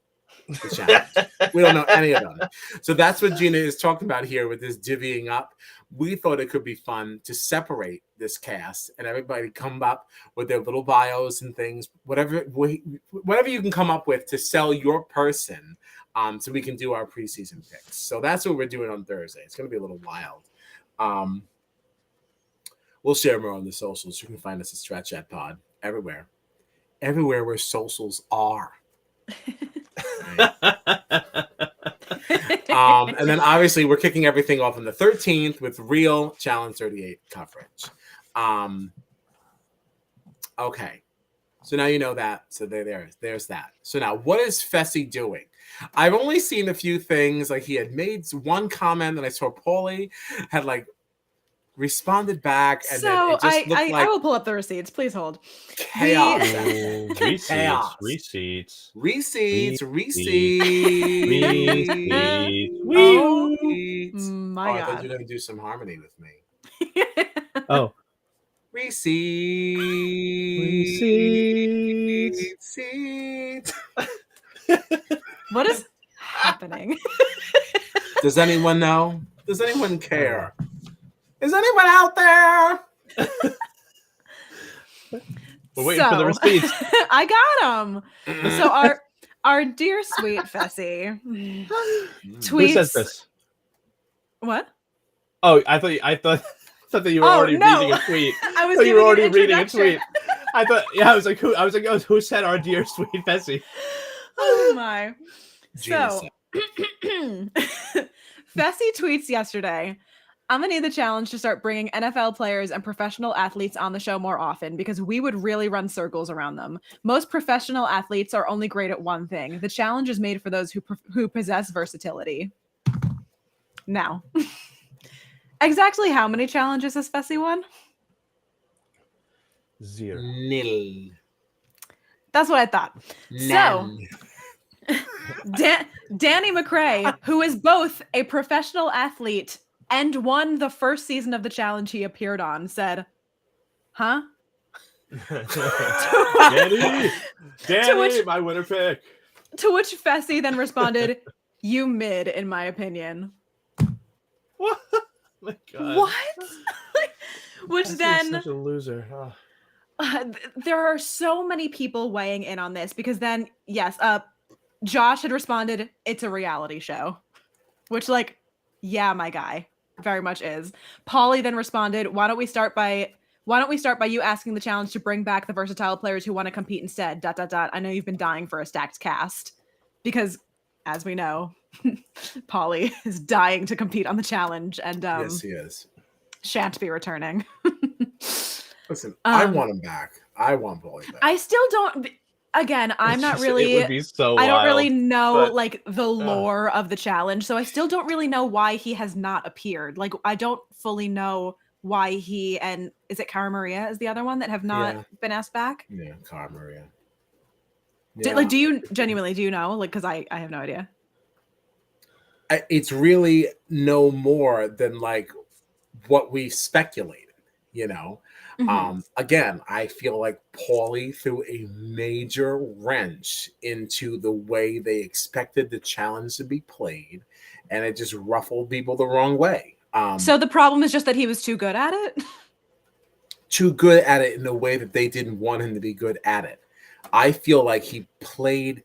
the challenge. We don't know any of them. So that's what Gina is talking about here with this divvying up. We thought it could be fun to separate this cast and everybody come up with their little bios and things, whatever you can come up with to sell your person, so we can do our preseason picks. So that's what we're doing on Thursday. It's going to be a little wild. We'll share more on the socials. You can find us at STRAT CHAT Pod everywhere where socials are. And then obviously we're kicking everything off on the 13th with real Challenge 38 coverage. Okay, so now you know that. So there's that. So now, what is Fessy doing? I've only seen a few things. Like, he had made one comment, and I saw Paulie had like responded back, and then it just looked like I will pull up the receipts. Please hold. Chaos. Receipts. Oh my god! I thought you were gonna do some harmony with me. Oh. Receipts. What is happening? Does anyone know? Does anyone care? Is anyone out there? We're waiting for the receipts. I got them. So our dear sweet Fessy tweets. Who says this? What? Oh, I thought that you were already reading a tweet. I was you were already reading a tweet. I thought, I was like, who said our dear sweet Fessy? Oh my. Gina So Fessy tweets yesterday, I'm gonna need the challenge to start bringing NFL players and professional athletes on the show more often because we would really run circles around them. Most professional athletes are only great at one thing. The challenge is made for those who possess versatility. Now, exactly how many challenges has Fessy won? 0. Nil. That's what I thought. None. So, Danny McRae, who is both a professional athlete and won the first season of the challenge he appeared on, said, huh? Danny, my winner pick. To which Fessy then responded, you mid, in my opinion. What? My God. What? Which Fessy then... is such a loser. Oh. There are so many people weighing in on this because then, yes, Josh had responded, it's a reality show. Which, like, yeah, my guy. Very much is. Pauly then responded, why don't we start by you asking the challenge to bring back the versatile players who want to compete instead, ... I know you've been dying for a stacked cast. Because, as we know, Pauly is dying to compete on the challenge and yes, he is. Shan't be returning. Listen, I want him back. I want Pauly back. I still don't... Again, I'm not really... It would be so I don't wild, really know, but, like, the lore of the challenge, so I still don't really know why he has not appeared. Like, I don't fully know why he and... Is it Cara Maria is the other one that have not been asked back? Yeah, Cara Maria. Yeah. Like, do you know? Like, because I have no idea. It's really no more than, like, what we speculated, you know? Again, I feel like Pauly threw a major wrench into the way they expected the challenge to be played, and it just ruffled people the wrong way. So the problem is just that he was too good at it? Too good at it in a way that they didn't want him to be good at it. I feel like he played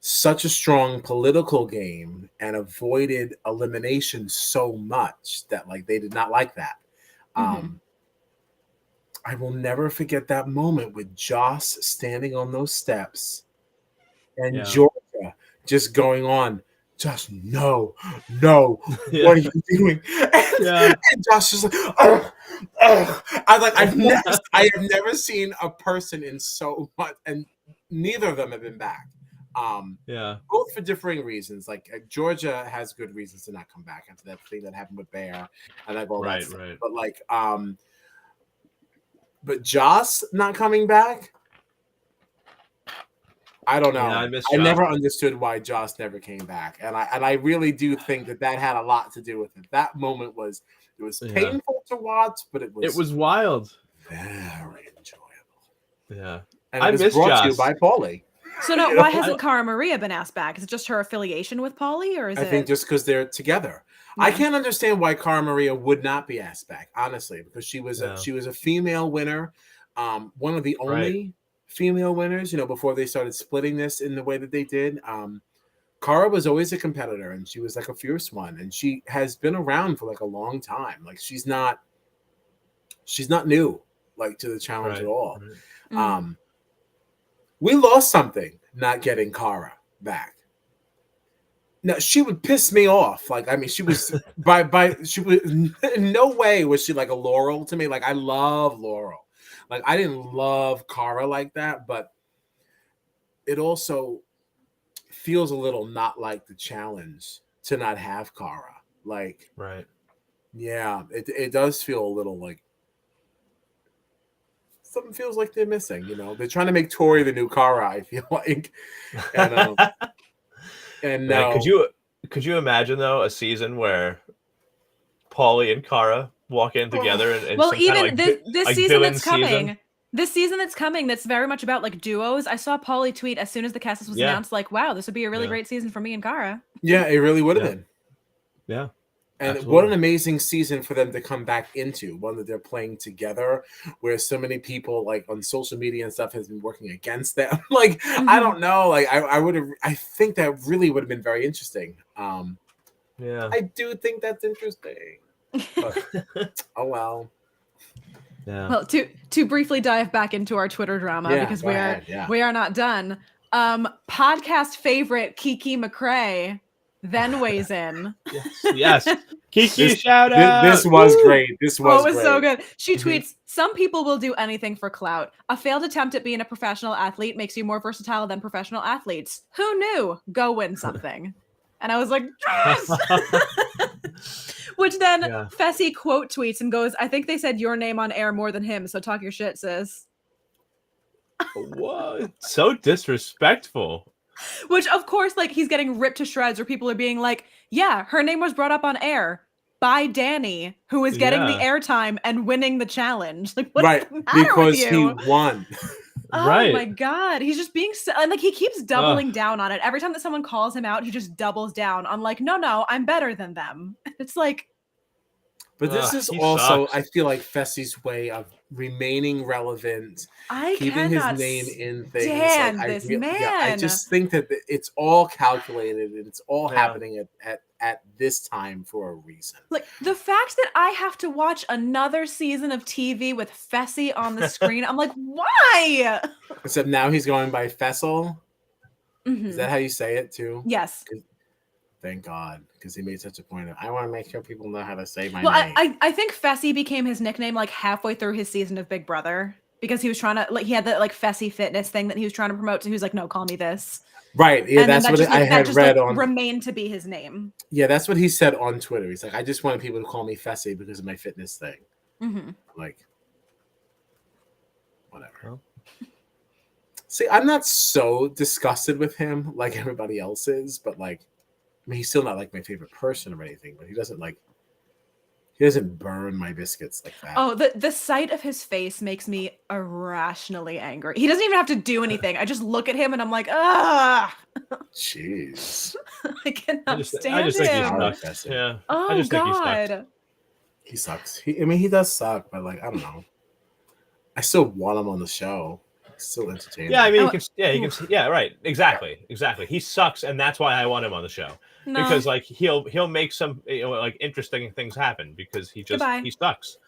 such a strong political game and avoided elimination so much that, like, they did not like that. I will never forget that moment with Joss standing on those steps and Georgia just going on, just no, what are you doing? And Josh is like, I was like, I have never seen a person in so much, and neither of them have been back. Both for differing reasons. Like, Georgia has good reasons to not come back after that thing that happened with Bear and like all that stuff. But like, but Joss not coming back, I don't know. I never understood why Joss never came back, and I really do think that had a lot to do with it. That moment was painful to watch, but it was wild, very enjoyable. Yeah, and it was brought to you by Pauly. So now, why hasn't Cara Maria been asked back? Is it just her affiliation with Pauly, or is it? I think just because they're together. Yeah. I can't understand why Cara Maria would not be asked back, honestly, because she was a female winner, one of the only female winners, you know, before they started splitting this in the way that they did. Cara was always a competitor, and she was like a fierce one, and she has been around for like a long time. Like, she's not new, like, to the challenge at all. We lost something not getting Cara back. Now, she would piss me off. Like, I mean, she was she was in no way was she like a Laurel to me. Like, I love Laurel. Like, I didn't love Cara like that, but it also feels a little not like the challenge to not have Cara. Like, yeah, it does feel a little like something feels like they're missing, you know. They're trying to make Tori the new Cara, I feel like. And no. Could you imagine, though, a season where Pauly and Cara walk in together and well, even kind of like, this season that's coming. This season that's coming, that's very much about like duos. I saw Pauly tweet as soon as the cast was announced, like, "Wow, this would be a really great season for me and Cara." Yeah, it really would have been. Yeah. And absolutely. What an amazing season for them to come back into, one that they're playing together, where so many people like on social media and stuff has been working against them. Like, I don't know. Like, I think that really would have been very interesting. I do think that's interesting. But, oh well. Yeah. Well, to briefly dive back into our Twitter drama, because we are not done. Podcast favorite Kiki McRae then weighs in. Yes. Kiki, shout out. This was great. This was great. So good. She tweets, some people will do anything for clout. A failed attempt at being a professional athlete makes you more versatile than professional athletes. Who knew? Go win something. And I was like, yes! Which then Fessy quote tweets and goes, I think they said your name on air more than him, so talk your shit, sis. What? So disrespectful. Which, of course, like, he's getting ripped to shreds, where people are being like, yeah, her name was brought up on air by Danny, who is getting the airtime and winning the challenge. Like, what's the matter because with you? he won. Oh my God. He's just being and like, he keeps doubling down on it. Every time that someone calls him out, he just doubles down on like, no, I'm better than them. It's like, but this is also, I feel like, Fessy's way of remaining relevant, keeping his name in things. Stand like, this man. Yeah, I just think that it's all calculated and it's all happening at this time for a reason. Like, the fact that I have to watch another season of TV with Fessy on the screen, I'm like, why? Except now he's going by Fessel. Mm-hmm. Is that how you say it too? Yes. Thank God, because he made such a point of, I want to make sure people know how to say my name. I think Fessy became his nickname like halfway through his season of Big Brother, because he was trying to, like, he had that like Fessy fitness thing that he was trying to promote, so he was like, no, call me this. Right. Yeah, and that's what I had read on. Remained to be his name. Yeah, that's what he said on Twitter. He's like, I just wanted people to call me Fessy because of my fitness thing. Mm-hmm. Like, whatever. See, I'm not so disgusted with him like everybody else is, but like, I mean, he's still not like my favorite person or anything, but he doesn't burn my biscuits like that. Oh, the sight of his face makes me irrationally angry. He doesn't even have to do anything. I just look at him and I'm like, ah. Jeez. I cannot stand him. I just think he sucks. Yeah. Oh, I just God. Think he sucks. He does suck, but like, I don't know. I still want him on the show. Still entertaining. Yeah, I mean, right. Exactly. He sucks, and that's why I want him on the show. No. Because like he'll make some like interesting things happen because he sucks.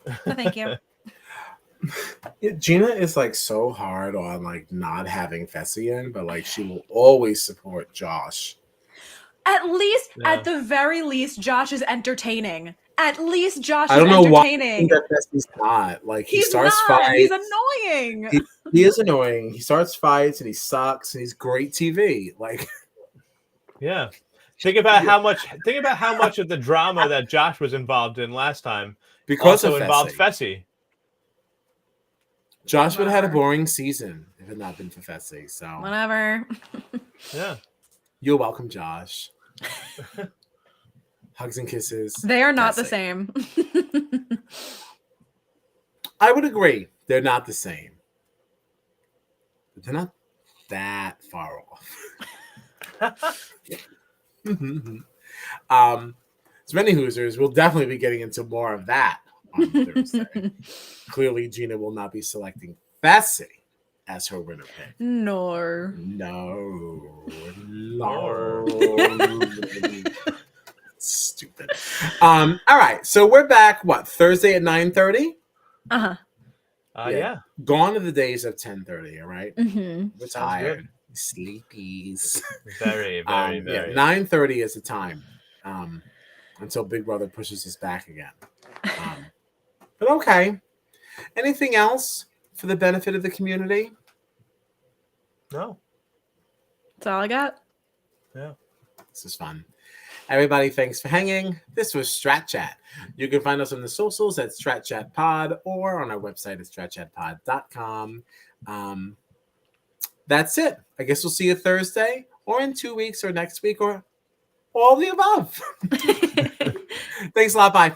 No, thank you. Gina is like so hard on like not having Fessy in, but like she will always support Josh. At the very least, Josh is entertaining. At least Josh I don't is know entertaining. Why that Fessy's not. Like he starts not. fights. He's annoying. He is annoying. He starts fights and he sucks and he's great TV. Like, yeah. Think about how much of the drama that Josh was involved in last time because also of involved Fessy. Josh would have had a boring season if it had not been for Fessy. So whatever. Yeah. You're welcome, Josh. Hugs and kisses. They are not the same. I would agree. They're not the same. But they're not that far off. So many Hoosers, we'll definitely be getting into more of that on Thursday. Clearly, Gina will not be selecting Fessy as her winner pick. No. Stupid. All right, so we're back. What, Thursday at 9:30? Yeah. Gone are the days of 10:30. All right. Mm-hmm. We're tired, sleepies. Very, very, very. 9:30 is the time until Big Brother pushes us back again. But okay. Anything else for the benefit of the community? No. That's all I got. Yeah. This is fun. Everybody, thanks for hanging. This was Strat Chat. You can find us on the socials at STRAT CHAT Pod or on our website at stratchatpod.com. That's it. I guess we'll see you Thursday or in 2 weeks or next week or all the above. Thanks a lot. Bye.